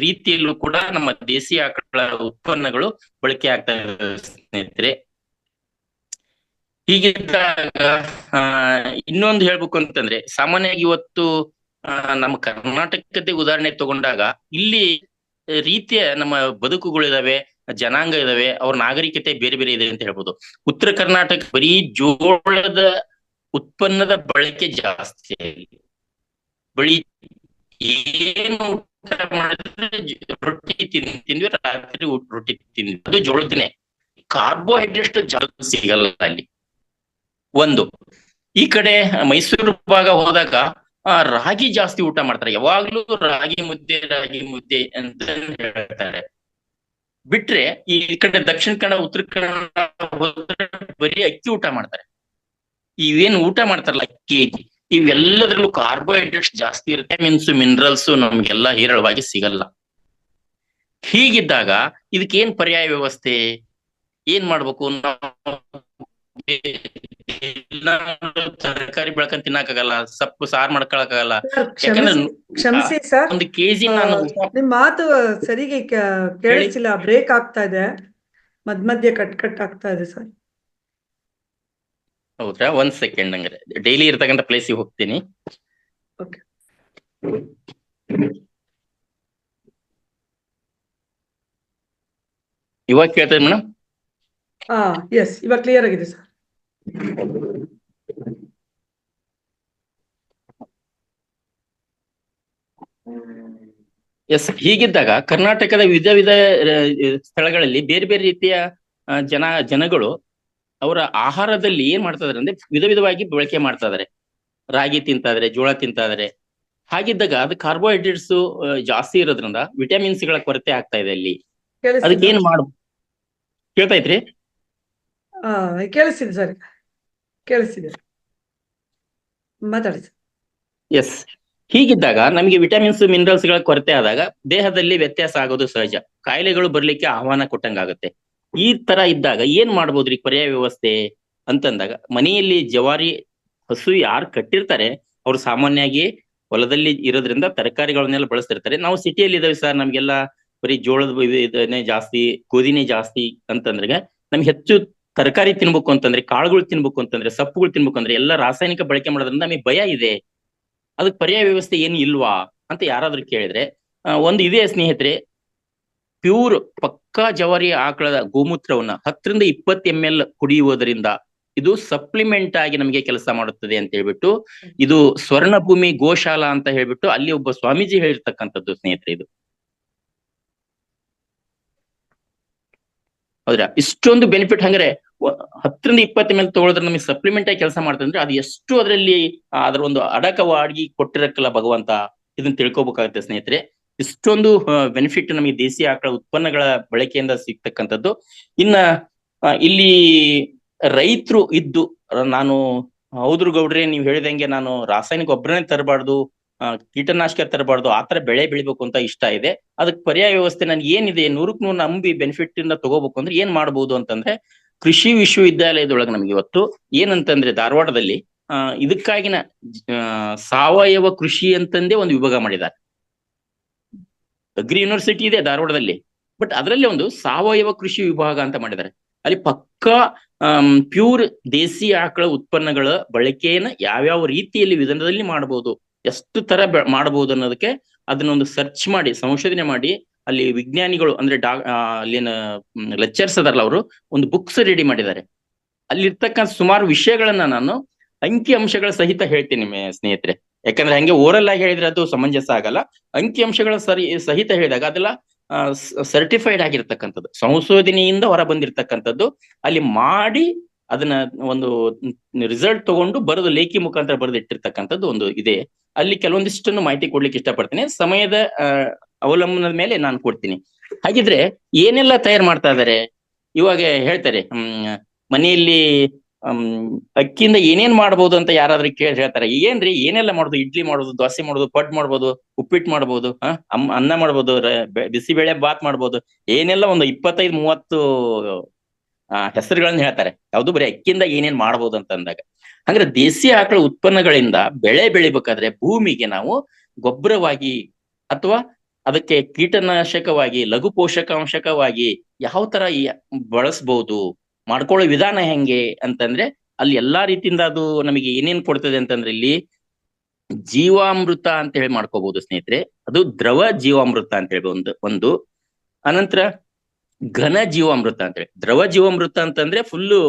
ರೀತಿಯಲ್ಲೂ ಕೂಡ ನಮ್ಮ ದೇಸಿ ಆಕಳ ಉತ್ಪನ್ನಗಳು ಬಳಕೆ ಆಗ್ತಾ ಇದೆ ಸ್ನೇಹಿತರೆ. ಹೀಗಿದ್ದಾಗ ಇನ್ನೊಂದು ಹೇಳ್ಬೇಕು ಅಂತಂದ್ರೆ, ಸಾಮಾನ್ಯವಾಗಿ ಇವತ್ತು ನಮ್ಮ ಕರ್ನಾಟಕದ ಉದಾಹರಣೆ ತಗೊಂಡಾಗ ಇಲ್ಲಿ ರೀತಿಯ ನಮ್ಮ ಬದುಕುಗಳಿದಾವೆ, ಜನಾಂಗ ಇದಾವೆ, ಅವ್ರ ನಾಗರಿಕತೆ ಬೇರೆ ಬೇರೆ ಇದೆ ಅಂತ ಹೇಳ್ಬೋದು. ಉತ್ತರ ಕರ್ನಾಟಕ ಬರೀ ಜೋಳದ ಉತ್ಪನ್ನದ ಬಳಕೆ ಜಾಸ್ತಿ. ಬಳಿ ಏನು ಊಟ ಮಾಡಿದ್ರೆ ರೊಟ್ಟಿ ತಿಂದ್ವಿ, ರಾತ್ರಿ ರೊಟ್ಟಿ ತಿಂದ್ವಿ, ಅದು ಜೋಳದನೆ. ಕಾರ್ಬೋಹೈಡ್ರೇಟ್ ಜಾಸ್ತಿ ಸಿಗಲ್ಲ ಅಲ್ಲಿ. ಒಂದು ಈ ಕಡೆ ಮೈಸೂರು ಭಾಗ ಹೋದಾಗ ರಾಗಿ ಜಾಸ್ತಿ ಊಟ ಮಾಡ್ತಾರೆ, ಯಾವಾಗ್ಲೂ ರಾಗಿ ಮುದ್ದೆ ಅಂತ ಹೇಳ್ತಾರೆ. ಬಿಟ್ರೆ ಈ ಕಡೆ ದಕ್ಷಿಣ ಕನ್ನಡ, ಉತ್ತರ ಕನ್ನಡ ಹೋದ್ರೆ ಬರೀ ಅಕ್ಕಿ ಊಟ ಮಾಡ್ತಾರೆ. ಇವೇನ್ ಊಟ ಮಾಡ್ತಾರಲ್ಲ ಅಕ್ಕಿ, ಇವೆಲ್ಲದ್ರಲ್ಲೂ ಕಾರ್ಬೋಹೈಡ್ರೇಟ್ಸ್ ಜಾಸ್ತಿ ಇರುತ್ತೆ, ಮಿನರಲ್ಸ್ ನಮ್ಗೆಲ್ಲ ಹೇರಳವಾಗಿ ಸಿಗಲ್ಲ. ಹೀಗಿದ್ದಾಗ ಇದಕ್ಕೆ ಏನ್ ಪರ್ಯಾಯ ವ್ಯವಸ್ಥೆ, ಏನ್ ಮಾಡ್ಬೇಕು? ತರಕಾರಿ ಬೆಳ್ಕೊಂಡ್ ತಿನ್ನಕ್ಕಾಗಲ್ಲ, ಸೊಪ್ಪು ಸಾರು ಮಾಡ್ಕೊಳಕ್ಕಾಗಲ್ಲ. ಕ್ಷಮಿಸಿ ಸರ್, 1 kg ನಾನು ನಿಮ್ ಮಾತು ಸರಿಗೆ ಕೇಳಿಸಿಲ್ಲ, ಬ್ರೇಕ್ ಆಗ್ತಾ ಇದೆ, ಮಧ್ಯ ಕಟ್ ಆಗ್ತಾ ಇದೆ ಸರ್. ಹೌದ್ರಾ? 1 ಸೆಕೆಂಡ್. ಹಂಗಾರೆ ಡೈಲಿ ಇರ್ತಕ್ಕಂಥ ಪ್ಲೇಸಿಗೆ ಹೋಗ್ತೀನಿ. ಇವಾಗ ಕೇಳ್ತದೆ ಮೇಡಮ್? ಎಸ್, ಇವಾಗ ಕ್ಲಿಯರ್ ಆಗಿದೆ ಸರ್. ಎಸ್, ಹೀಗಿದ್ದಾಗ ಕರ್ನಾಟಕದ ವಿಧ ವಿಧ ಸ್ಥಳಗಳಲ್ಲಿ ಬೇರೆ ಬೇರೆ ರೀತಿಯ ಜನಗಳು ಅವರ ಆಹಾರದಲ್ಲಿ ಏನ್ ಮಾಡ್ತಾ ಇದಾರೆ ಅಂದ್ರೆ ವಿಧ ವಿಧವಾಗಿ ಬಳಕೆ ಮಾಡ್ತಾ ಇದಾರೆ. ರಾಗಿ ತಿಂತಾ ಇದಾರೆ, ಜೋಳ ತಿಂತಾ ಇದಾರೆ. ಹಾಗಿದ್ದಾಗ ಅದು ಕಾರ್ಬೋಹೈಡ್ರೇಟ್ಸ್ ಜಾಸ್ತಿ ಇರೋದ್ರಿಂದ ವಿಟಮಿನ್ಸ್ ಗಳ ಕೊರತೆ ಆಗ್ತಾ ಇದೆ ಅಲ್ಲಿ. ಅದಕ್ಕೆ ಏನ್ ಮಾಡ್ಬೇಕು? ಕೇಳ್ತಾ ಇದ್ರಿ? ಕೇಳಿಸಿದೆ ಸರ್, ಕೇಳಿಸಿದೆ, ಮಾತಾಡಿ. ಎಸ್, ಹೀಗಿದ್ದಾಗ ನಮಗೆ ವಿಟಮಿನ್ಸ್ ಮಿನರಲ್ಸ್ ಗಳ ಕೊರತೆ ಆದಾಗ ದೇಹದಲ್ಲಿ ವ್ಯತ್ಯಾಸ ಆಗೋದು ಸಹಜ, ಕಾಯಿಲೆಗಳು ಬರ್ಲಿಕ್ಕೆ ಆಹ್ವಾನ ಕೊಟ್ಟಂಗಾಗುತ್ತೆ. ಈ ತರ ಇದ್ದಾಗ ಏನ್ ಮಾಡ್ಬೋದ್ರಿ ಪರ್ಯಾಯ ವ್ಯವಸ್ಥೆ ಅಂತಂದಾಗ, ಮನೆಯಲ್ಲಿ ಜವಾರಿ ಹಸು ಯಾರು ಕಟ್ಟಿರ್ತಾರೆ ಅವ್ರು ಸಾಮಾನ್ಯವಾಗಿ ಹೊಲದಲ್ಲಿ ಇರೋದ್ರಿಂದ ತರಕಾರಿಗಳನ್ನೆಲ್ಲ ಬಳಸ್ತಿರ್ತಾರೆ. ನಾವು ಸಿಟಿಯಲ್ಲಿ ಇದಾವೆ ಸರ್, ನಮ್ಗೆಲ್ಲ ಬರೀ ಜೋಳದ ಇದನ್ನೇ ಜಾಸ್ತಿ, ಗೋಧಿನೇ ಜಾಸ್ತಿ ಅಂತಂದ್ರೆ ನಮ್ಗೆ ಹೆಚ್ಚು ತರಕಾರಿ ತಿನ್ಬೇಕು ಅಂತಂದ್ರೆ, ಕಾಳುಗಳು ತಿನ್ಬೇಕು ಅಂತಂದ್ರೆ, ಸೊಪ್ಪುಗಳು ತಿನ್ಬೇಕು ಅಂದ್ರೆ ಎಲ್ಲ ರಾಸಾಯನಿಕ ಬಳಕೆ ಮಾಡೋದ್ರಿಂದ ನಮಗೆ ಭಯ ಇದೆ. ಅದಕ್ಕೆ ಪರ್ಯಾಯ ವ್ಯವಸ್ಥೆ ಏನು ಇಲ್ವಾ ಅಂತ ಯಾರಾದ್ರೂ ಕೇಳಿದ್ರೆ ಒಂದು ಇದೆ ಸ್ನೇಹಿತರೆ. ಪ್ಯೂರ್ ಪಕ್ಕಾ ಜವಾರಿ ಆಕಳದ ಗೋಮೂತ್ರವನ್ನ 10ರಿಂದ 20 ml ಕುಡಿಯುವುದರಿಂದ ಇದು ಸಪ್ಲಿಮೆಂಟ್ ಆಗಿ ನಮಗೆ ಕೆಲಸ ಮಾಡುತ್ತದೆ ಅಂತ ಹೇಳ್ಬಿಟ್ಟು, ಇದು ಸ್ವರ್ಣಭೂಮಿ ಗೋಶಾಲಾ ಅಂತ ಹೇಳ್ಬಿಟ್ಟು ಅಲ್ಲಿ ಒಬ್ಬ ಸ್ವಾಮೀಜಿ ಹೇಳಿರ್ತಕ್ಕಂಥದ್ದು ಸ್ನೇಹಿತರೆ. ಇದು ಹೌದ್ರಾ? ಇಷ್ಟೊಂದು ಬೆನಿಫಿಟ್. ಹಂಗಾರೆ 10ರಿಂದ 20 ml ತಗೊಳಿದ್ರೆ ನಮಗೆ ಸಪ್ಲಿಮೆಂಟ್ ಆಗಿ ಕೆಲಸ ಮಾಡ್ತದೆ ಅಂದ್ರೆ ಅದು ಎಷ್ಟು ಅದರಲ್ಲಿ ಅದರ ಒಂದು ಅಡಕವಾಗಿ ಕೊಟ್ಟಿರಕ್ಕಲ್ಲ ಭಗವಂತ, ಇದನ್ನ ತಿಳ್ಕೊಬೇಕಾಗುತ್ತೆ ಸ್ನೇಹಿತರೆ. ಇಷ್ಟೊಂದು ಬೆನಿಫಿಟ್ ನಮಗೆ ದೇಸಿ ಆಕಳ ಉತ್ಪನ್ನಗಳ ಬಳಕೆಯಿಂದ ಸಿಗ್ತಕ್ಕಂಥದ್ದು. ಇನ್ನ ಇಲ್ಲಿ ರೈತರು ಇದ್ದು, ನಾನು ಹೌದ್ರು ಗೌಡ್ರೆ ನೀವು ಹೇಳಿದಂಗೆ ನಾನು ರಾಸಾಯನಿಕ ಗೊಬ್ಬರನೇ ತರಬಾರ್ದು, ಕೀಟನಾಶಕ ತರಬಾರ್ದು, ಆತರ ಬೆಳೆ ಬೆಳಿಬೇಕು ಅಂತ ಇಷ್ಟ ಇದೆ. ಅದಕ್ಕೆ ಪರ್ಯಾಯ ವ್ಯವಸ್ಥೆ ನನ್ಗೆ ಏನಿದೆ 100ಕ್ಕೆ 100 ನಂಬಿ ಬೆನಿಫಿಟ್ ಇಂದ ತಗೋಬೇಕು ಅಂದ್ರೆ ಏನ್ ಮಾಡ್ಬೋದು ಅಂತಂದ್ರೆ, ಕೃಷಿ ವಿಶ್ವವಿದ್ಯಾಲಯದೊಳಗೆ ನಮ್ಗೆ ಇವತ್ತು ಏನಂತಂದ್ರೆ ಧಾರವಾಡದಲ್ಲಿ ಇದಕ್ಕಾಗಿನ ಸಾವಯವ ಕೃಷಿ ಅಂತಂದೇ ಒಂದು ವಿಭಾಗ ಮಾಡಿದ್ದಾರೆ. ಅಗ್ರಿ ಯೂನಿವರ್ಸಿಟಿ ಇದೆ ಧಾರವಾಡದಲ್ಲಿ, ಬಟ್ ಅದರಲ್ಲಿ ಒಂದು ಸಾವಯವ ಕೃಷಿ ವಿಭಾಗ ಅಂತ ಮಾಡಿದ್ದಾರೆ. ಅಲ್ಲಿ ಪಕ್ಕಾ ಪ್ಯೂರ್ ದೇಸಿ ಆಕಳ ಉತ್ಪನ್ನಗಳ ಬಳಕೆಯನ್ನ ಯಾವ್ಯಾವ ರೀತಿಯಲ್ಲಿ ವಿಧಾನದಲ್ಲಿ ಮಾಡಬಹುದು, ಎಷ್ಟು ತರ ಮಾಡಬಹುದು ಅನ್ನೋದಕ್ಕೆ ಅದನ್ನೊಂದು ಸರ್ಚ್ ಮಾಡಿ ಸಂಶೋಧನೆ ಮಾಡಿ ಅಲ್ಲಿ ವಿಜ್ಞಾನಿಗಳು ಅಂದ್ರೆ ಅಲ್ಲಿನ ಲೆಕ್ಚರ್ಸ್ ಅದಾರಲ್ಲ ಅವರು ಒಂದು ಬುಕ್ಸ್ ರೆಡಿ ಮಾಡಿದ್ದಾರೆ. ಅಲ್ಲಿರ್ತಕ್ಕಂಥ ಸುಮಾರು ವಿಷಯಗಳನ್ನ ನಾನು ಅಂಕಿ ಅಂಶಗಳ ಸಹಿತ ಹೇಳ್ತೀನಿ ಸ್ನೇಹಿತರೆ. ಯಾಕಂದ್ರೆ ಹಂಗೆ ಓರಲ್ ಆಗಿ ಹೇಳಿದ್ರೆ ಅದು ಸಮಂಜಸ ಆಗಲ್ಲ. ಅಂಕಿ ಅಂಶಗಳ ಸಹಿತ ಹೇಳಿದಾಗ ಅದೆಲ್ಲ ಸರ್ಟಿಫೈಡ್ ಆಗಿರ್ತಕ್ಕಂಥದ್ದು, ಸಂಶೋಧನೆಯಿಂದ ಹೊರ ಬಂದಿರತಕ್ಕಂಥದ್ದು, ಅಲ್ಲಿ ಮಾಡಿ ಅದನ್ನ ಒಂದು ರಿಸಲ್ಟ್ ತಗೊಂಡು ಬರೆದು ಲೇಖಿ ಮುಖಾಂತರ ಬರೆದು ಇಟ್ಟಿರ್ತಕ್ಕಂಥದ್ದು ಒಂದು ಇದೆ. ಅಲ್ಲಿ ಕೆಲವೊಂದಿಷ್ಟನ್ನು ಮಾಹಿತಿ ಕೊಡ್ಲಿಕ್ಕೆ ಇಷ್ಟಪಡ್ತೀನಿ. ಸಮಯದ ಅವಲಂಬನದ ಮೇಲೆ ನಾನು ಕೊಡ್ತೀನಿ. ಹಾಗಿದ್ರೆ ಏನೆಲ್ಲ ತಯಾರು ಮಾಡ್ತಾ ಇದಾರೆ ಇವಾಗ ಹೇಳ್ತಾರೆ. ಮನೆಯಲ್ಲಿ ಅಕ್ಕಿಯಿಂದ ಏನೇನ್ ಮಾಡ್ಬೋದು ಅಂತ ಯಾರಾದ್ರೂ ಕೇಳಿ ಹೇಳ್ತಾರೆ. ಏನ್ರಿ ಏನೆಲ್ಲ ಮಾಡೋದು? ಇಡ್ಲಿ ಮಾಡೋದು, ದೋಸೆ ಮಾಡೋದು, ಪಡ್ ಮಾಡ್ಬೋದು, ಉಪ್ಪಿಟ್ಟು ಮಾಡ್ಬೋದು, ಅನ್ನ ಮಾಡ್ಬೋದು, ಬಿಸಿಬೇಳೆ ಬಾತ್ ಮಾಡ್ಬೋದು, ಏನೆಲ್ಲ ಒಂದು 25-30 ಹೆಸರುಗಳನ್ನ ಹೇಳ್ತಾರೆ. ಯಾವ್ದು ಬರೀ ಅಕ್ಕಿಯಿಂದ ಏನೇನ್ ಮಾಡ್ಬೋದು ಅಂತ ಅಂದಾಗ. ಅಂದ್ರೆ ದೇಸಿ ಆಕಳ ಉತ್ಪನ್ನಗಳಿಂದ ಬೆಳೆ ಬೆಳಿಬೇಕಾದ್ರೆ ಭೂಮಿಗೆ ನಾವು ಗೊಬ್ಬರವಾಗಿ ಅಥವಾ ಅದಕ್ಕೆ ಕೀಟನಾಶಕವಾಗಿ, ಲಘು ಪೋಷಕಾಂಶಕವಾಗಿ ಯಾವ ತರ ಬಳಸ್ಬಹುದು, ಮಾಡ್ಕೊಳ್ಳೋ ವಿಧಾನ ಹೆಂಗೆ ಅಂತಂದ್ರೆ ಅಲ್ಲಿ ಎಲ್ಲಾ ರೀತಿಯಿಂದ ಅದು ನಮಗೆ ಏನೇನ್ ಕೊಡ್ತದೆ ಅಂತಂದ್ರೆ ಇಲ್ಲಿ ಜೀವಾಮೃತ ಅಂತ ಹೇಳಿ ಮಾಡ್ಕೋಬಹುದು ಸ್ನೇಹಿತರೆ. ಅದು ದ್ರವ ಜೀವಾಮೃತ ಅಂತ ಹೇಳಿ ಒಂದು ಅನಂತರ ಘನ ಜೀವಾಮೃತ ಅಂತ ಹೇಳಿ. ದ್ರವ ಜೀವಾಮೃತ ಅಂತಂದ್ರೆ ಫುಲ್ಲು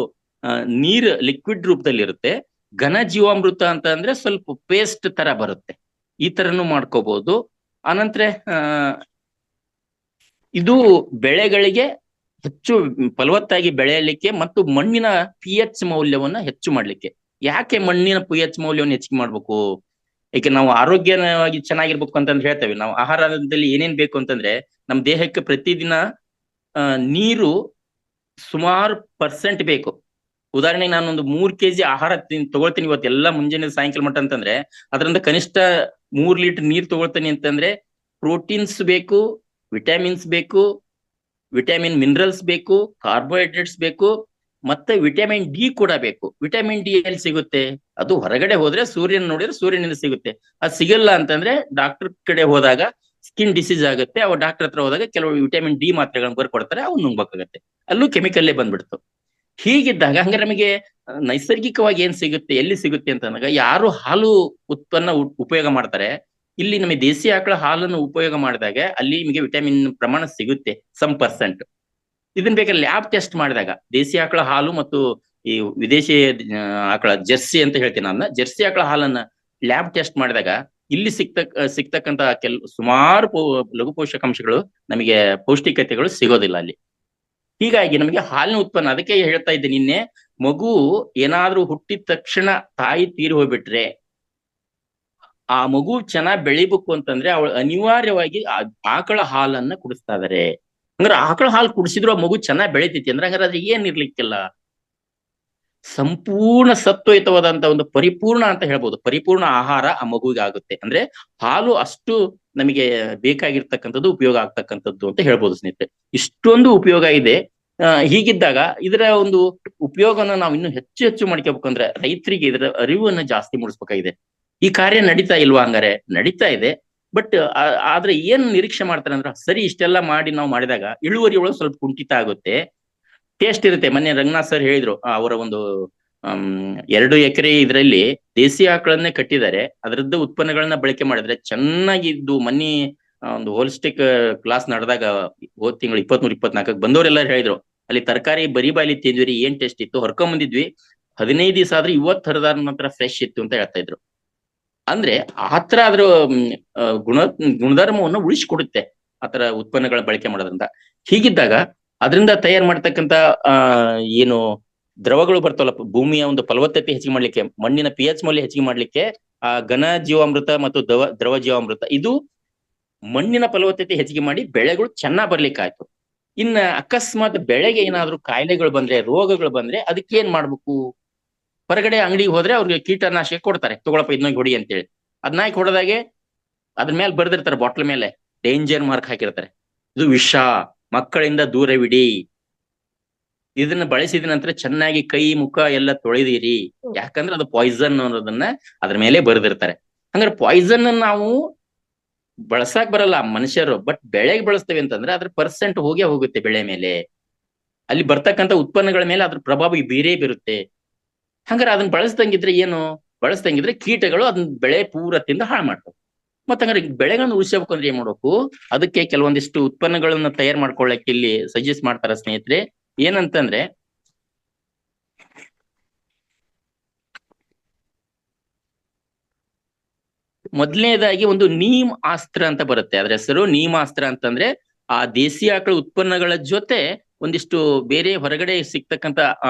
ನೀರ್ ಲಿಕ್ವಿಡ್ ರೂಪದಲ್ಲಿ ಇರುತ್ತೆ. ಘನ ಜೀವಾಮೃತ ಅಂತ ಅಂದ್ರೆ ಸ್ವಲ್ಪ ಪೇಸ್ಟ್ ತರ ಬರುತ್ತೆ. ಈ ತರನು ಮಾಡ್ಕೋಬಹುದು. ಅನಂತರ ಇದು ಬೆಳೆಗಳಿಗೆ ಹೆಚ್ಚು ಫಲವತ್ತಾಗಿ ಬೆಳೆಯಲಿಕ್ಕೆ ಮತ್ತು ಮಣ್ಣಿನ pH ಮೌಲ್ಯವನ್ನ ಹೆಚ್ಚು ಮಾಡ್ಲಿಕ್ಕೆ. ಯಾಕೆ ಮಣ್ಣಿನ pH ಮೌಲ್ಯವನ್ನು ಹೆಚ್ಚಿಗೆ ಮಾಡ್ಬೇಕು? ಏಕೆ ನಾವು ಆರೋಗ್ಯವಾಗಿ ಚೆನ್ನಾಗಿರ್ಬೇಕು ಅಂತಂದ್ರೆ ಹೇಳ್ತೇವೆ. ನಾವು ಆಹಾರದಲ್ಲಿ ಏನೇನ್ ಬೇಕು ಅಂತಂದ್ರೆ ನಮ್ ದೇಹಕ್ಕೆ ಪ್ರತಿದಿನ ನೀರು ಸುಮಾರು % ಬೇಕು. ಉದಾಹರಣೆಗೆ ನಾನೊಂದು 3 kg ಆಹಾರ ತಗೊಳ್ತೀನಿ ಇವತ್ತು ಎಲ್ಲ ಮುಂಜಾನೆ ಸಾಯಂಕಾಲ ಮಟ್ಟ ಅಂತಂದ್ರೆ ಅದರಿಂದ ಕನಿಷ್ಠ 3 ಲೀಟರ್ ನೀರ್ ತಗೊಳ್ತೀನಿ ಅಂತಂದ್ರೆ ಪ್ರೋಟೀನ್ಸ್ ಬೇಕು, ವಿಟಮಿನ್ಸ್ ಬೇಕು, ವಿಟಮಿನ್ ಮಿನರಲ್ಸ್ ಬೇಕು, ಕಾರ್ಬೋಹೈಡ್ರೇಟ್ಸ್ ಬೇಕು, ಮತ್ತೆ ವಿಟಮಿನ್ ಡಿ ಕೂಡ ಬೇಕು. ವಿಟಮಿನ್ ಡಿ ಎಲ್ಲಿ ಸಿಗುತ್ತೆ? ಅದು ಹೊರಗಡೆ ಹೋದ್ರೆ ಸೂರ್ಯನ ನೋಡಿದ್ರೆ ಸೂರ್ಯನಿಂದ ಸಿಗುತ್ತೆ. ಅದು ಸಿಗಲ್ಲ ಅಂತಂದ್ರೆ ಡಾಕ್ಟರ್ ಕಡೆ ಹೋದಾಗ ಸ್ಕಿನ್ ಡಿಸೀಸ್ ಆಗುತ್ತೆ. ಅವ ಡಾಕ್ಟರ್ ಹತ್ರ ಹೋದಾಗ ಕೆಲವು ವಿಟಮಿನ್ ಡಿ ಮಾತ್ರೆಗಳನ್ನ ಬರ್ಕೊಡ್ತಾರೆ, ಅವ್ನು ನುಂಗ್ಬೇಕಾಗತ್ತೆ. ಅಲ್ಲೂ ಕೆಮಿಕಲ್ಲೇ ಬಂದ್ಬಿಡ್ತು. ಹೀಗಿದ್ದಾಗ ಹಂಗ ನಮಗೆ ನೈಸರ್ಗಿಕವಾಗಿ ಏನ್ ಸಿಗುತ್ತೆ, ಎಲ್ಲಿ ಸಿಗುತ್ತೆ ಅಂತಂದಾಗ ಯಾರು ಹಾಲು ಉತ್ಪನ್ನ ಉಪಯೋಗ ಮಾಡ್ತಾರೆ, ಇಲ್ಲಿ ನಮಗೆ ದೇಸಿ ಆಕಳ ಹಾಲನ್ನು ಉಪಯೋಗ ಮಾಡಿದಾಗ ಅಲ್ಲಿ ನಿಮಗೆ ವಿಟಮಿನ್ ಪ್ರಮಾಣ ಸಿಗುತ್ತೆ %. ಇದನ್ನ ಬೇಕಾದ್ರೆ ಲ್ಯಾಬ್ ಟೆಸ್ಟ್ ಮಾಡಿದಾಗ ದೇಸಿ ಆಕಳ ಹಾಲು ಮತ್ತು ಈ ವಿದೇಶಿ ಆಕಳ ಜರ್ಸಿ ಅಂತ ಹೇಳ್ತೀನಿ ನಾನು, ಜರ್ಸಿ ಆಕಳ ಹಾಲನ್ನ ಲ್ಯಾಬ್ ಟೆಸ್ಟ್ ಮಾಡಿದಾಗ ಇಲ್ಲಿ ಸಿಗ್ತಕ್ಕಂತ ಸುಮಾರು ಲಘು ಪೋಷಕಾಂಶಗಳು ನಮಗೆ ಪೌಷ್ಟಿಕತೆಗಳು ಸಿಗೋದಿಲ್ಲ ಅಲ್ಲಿ. ಹೀಗಾಗಿ ನಮಗೆ ಹಾಲಿನ ಉತ್ಪನ್ನ, ಅದಕ್ಕೆ ಹೇಳ್ತಾ ಇದ್ದೆ ನಿನ್ನೆ, ಮಗು ಏನಾದ್ರೂ ಹುಟ್ಟಿದ ತಕ್ಷಣ ತಾಯಿ ತೀರಿ ಹೋಗ್ಬಿಟ್ರೆ ಆ ಮಗು ಚೆನ್ನಾಗಿ ಬೆಳಿಬೇಕು ಅಂತಂದ್ರೆ ಅವಳು ಅನಿವಾರ್ಯವಾಗಿ ಆಕಳ ಹಾಲನ್ನ ಕುಡಿಸ್ತಾ ಇದಾರೆ. ಅಂದ್ರೆ ಆಕಳ ಹಾಲು ಕುಡಿಸಿದ್ರು ಆ ಮಗು ಚೆನ್ನಾಗಿ ಬೆಳಿತೈತಿ ಅಂದ್ರೆ ಹಂಗಾರೆ ಅದ್ರ ಏನ್ ಇರ್ಲಿಕ್ಕಿಲ್ಲ, ಸಂಪೂರ್ಣ ಸತ್ವಯುತವಾದಂತ ಒಂದು ಪರಿಪೂರ್ಣ ಅಂತ ಹೇಳ್ಬೋದು, ಪರಿಪೂರ್ಣ ಆಹಾರ ಆ ಮಗುವಿಗೆ ಆಗುತ್ತೆ. ಅಂದ್ರೆ ಹಾಲು ಅಷ್ಟು ನಮಗೆ ಬೇಕಾಗಿರ್ತಕ್ಕಂಥದ್ದು, ಉಪಯೋಗ ಆಗ್ತಕ್ಕಂಥದ್ದು ಅಂತ ಹೇಳ್ಬೋದು ಸ್ನೇಹಿತರೆ. ಇಷ್ಟೊಂದು ಉಪಯೋಗ ಇದೆ. ಹೀಗಿದ್ದಾಗ ಇದರ ಒಂದು ಉಪಯೋಗನ ನಾವು ಇನ್ನು ಹೆಚ್ಚು ಹೆಚ್ಚು ಮಾಡ್ಕೋಬೇಕಂದ್ರೆ ರೈತರಿಗೆ ಇದರ ಅರಿವನ್ನು ಜಾಸ್ತಿ ಮೂಡಿಸ್ಬೇಕಾಗಿದೆ. ಈ ಕಾರ್ಯ ನಡೀತಾ ಇಲ್ವಾ? ಹಂಗಾರೆ ನಡೀತಾ ಇದೆ. ಬಟ್ ಆದ್ರೆ ಏನ್ ನಿರೀಕ್ಷೆ ಮಾಡ್ತಾರೆ ಅಂದ್ರೆ ಸರಿ ಇಷ್ಟೆಲ್ಲ ಮಾಡಿ ನಾವು ಮಾಡಿದಾಗ ಇಳುವರಿ ಒಳಗೆ ಸ್ವಲ್ಪ ಕುಂಠಿತ ಆಗುತ್ತೆ, ಟೇಸ್ಟ್ ಇರುತ್ತೆ. ಮೊನ್ನೆ ರಂಗನಾಥ್ ಸರ್ ಹೇಳಿದ್ರು, ಅವರ ಒಂದು 2 ಎಕರೆ ಇದರಲ್ಲಿ ದೇಸಿ ಆಕಳನ್ನೇ ಕಟ್ಟಿದ್ದಾರೆ, ಅದರದ್ದು ಉತ್ಪನ್ನಗಳನ್ನ ಬಳಕೆ ಮಾಡಿದ್ರೆ ಚೆನ್ನಾಗಿದ್ದು. ಮೊನ್ನೆ ಒಂದು ಹೋಲಿಸ್ಟಿಕ್ ಕ್ಲಾಸ್ ನಡೆದಾಗ ಹೋದ್ ತಿಂಗಳು 23-24 ಬಂದವರೆಲ್ಲ ಹೇಳಿದ್ರು, ಅಲ್ಲಿ ತರಕಾರಿ ಬರಿ ಬಾಲಿ ತಿಂದ್ವಿ, ಏನ್ ಟೇಸ್ಟ್ ಇತ್ತು, ಹೊರ್ಕೊಂಡ್ ಬಂದಿದ್ವಿ, 15 ದಿವಸ ಆದ್ರೆ 50 ಥರದ ನಂತರ ಫ್ರೆಶ್ ಇತ್ತು ಅಂತ ಹೇಳ್ತಾ ಇದ್ರು. ಅಂದ್ರೆ ಆತರ ಅದ್ರ ಗುಣಧರ್ಮವನ್ನು ಉಳಿಸಿಕೊಡುತ್ತೆ ಆತರ ಉತ್ಪನ್ನಗಳ ಬಳಕೆ ಮಾಡೋದ್ರಿಂದ. ಹೀಗಿದ್ದಾಗ ಅದರಿಂದ ತಯಾರು ಮಾಡ್ತಕ್ಕಂತ ಏನು ದ್ರವಗಳು ಬರ್ತಾವಲ್ಲ, ಭೂಮಿಯ ಒಂದು ಫಲವತ್ತತೆ ಹೆಚ್ಚಿಗೆ ಮಾಡ್ಲಿಕ್ಕೆ, ಮಣ್ಣಿನ pH ಮೌಲ್ಯ ಹೆಚ್ಚಿಗೆ ಮಾಡ್ಲಿಕ್ಕೆ ಆ ಘನ ಜೀವಾಮೃತ ಮತ್ತು ದ್ರವ ಜೀವಾಮೃತ ಇದು ಮಣ್ಣಿನ ಫಲವತ್ತತೆ ಹೆಚ್ಚಿಗೆ ಮಾಡಿ ಬೆಳೆಗಳು ಚೆನ್ನಾಗ್ ಬರ್ಲಿಕ್ಕೆ ಆಯ್ತು. ಇನ್ನ ಅಕಸ್ಮಾತ್ ಬೆಳೆಗೆ ಏನಾದ್ರು ಕಾಯಿಲೆಗಳು ಬಂದ್ರೆ, ರೋಗಗಳು ಬಂದ್ರೆ ಅದಕ್ಕೆ ಏನ್ ಮಾಡ್ಬೇಕು? ಹೊರಗಡೆ ಅಂಗಡಿಗೆ ಹೋದ್ರೆ ಅವ್ರಿಗೆ ಕೀಟನಾಶಕ ಕೊಡ್ತಾರೆ, ತಗೊಳಪ್ಪ ಇದನ್ನ ಹೊಡಿ ಅಂತೇಳಿ. ಅದನ್ನ ಹೊಡೆದಾಗೆ ಅದ್ರ ಮೇಲೆ ಬರ್ದಿರ್ತಾರೆ, ಬಾಟ್ಲ್ ಮೇಲೆ ಡೇಂಜರ್ ಮಾರ್ಕ್ ಹಾಕಿರ್ತಾರೆ, ಇದು ವಿಷ, ಮಕ್ಕಳಿಂದ ದೂರವಿಡಿ, ಇದನ್ನ ಬಳಸಿದ ನಂತರ ಚೆನ್ನಾಗಿ ಕೈ ಮುಖ ಎಲ್ಲ ತೊಳೆದಿರಿ, ಯಾಕಂದ್ರೆ ಅದು ಪಾಯ್ಸನ್ ಅನ್ನೋದನ್ನ ಅದ್ರ ಮೇಲೆ ಬರ್ದಿರ್ತಾರೆ. ಹಂಗಾರೆ ಪಾಯ್ಸನ್ ನಾವು ಬಳಸಾಕ್ ಬರಲ್ಲ ಮನುಷ್ಯರು, ಬಟ್ ಬೆಳೆಗೆ ಬಳಸ್ತೇವೆ ಅಂತಂದ್ರೆ ಅದ್ರ % ಹೋಗುತ್ತೆ ಬೆಳೆ ಮೇಲೆ, ಅಲ್ಲಿ ಬರ್ತಕ್ಕಂಥ ಉತ್ಪನ್ನಗಳ ಮೇಲೆ ಅದ್ರ ಪ್ರಭಾವ ಬೇರೆ ಬೀರುತ್ತೆ. ಹಂಗಾರೆ ಅದನ್ನ ಬಳಸ್ದಂಗಿದ್ರೆ ಏನು? ಬಳಸ್ದಂಗಿದ್ರೆ ಕೀಟಗಳು ಅದನ್ನ ಬೆಳೆ ಪೂರ ತಿಂದು ಹಾಳು ಮಾಡ್ತವೆ. ಮತ್ತ ಹಂಗಾರೆ ಬೆಳೆಗಳನ್ನ ಉಳಿಸಬೇಕು ಅಂದ್ರೆ ಏನ್ ಮಾಡ್ಬೇಕು? ಅದಕ್ಕೆ ಕೆಲವೊಂದಿಷ್ಟು ಉತ್ಪನ್ನಗಳನ್ನ ತಯಾರು ಮಾಡ್ಕೊಳ್ಳಕ್ಕೆ ಇಲ್ಲಿ ಸಜೆಸ್ಟ್ ಮಾಡ್ತಾರ ಸ್ನೇಹಿತರೆ. ಏನಂತಂದ್ರೆ ಮೊದಲನೇದಾಗಿ ಒಂದು ನೀಮ್ ಆಸ್ತ್ರ ಅಂತ ಬರುತ್ತೆ. ಅದ್ರ ಹೆಸರು ನೀಮಾಸ್ತ್ರ ಅಂತಂದ್ರೆ ಆ ದೇಸಿ ಆಕಳ ಉತ್ಪನ್ನಗಳ ಜೊತೆ ಒಂದಿಷ್ಟು ಬೇರೆ ಹೊರಗಡೆ ಸಿಗ್ತಕ್ಕಂತ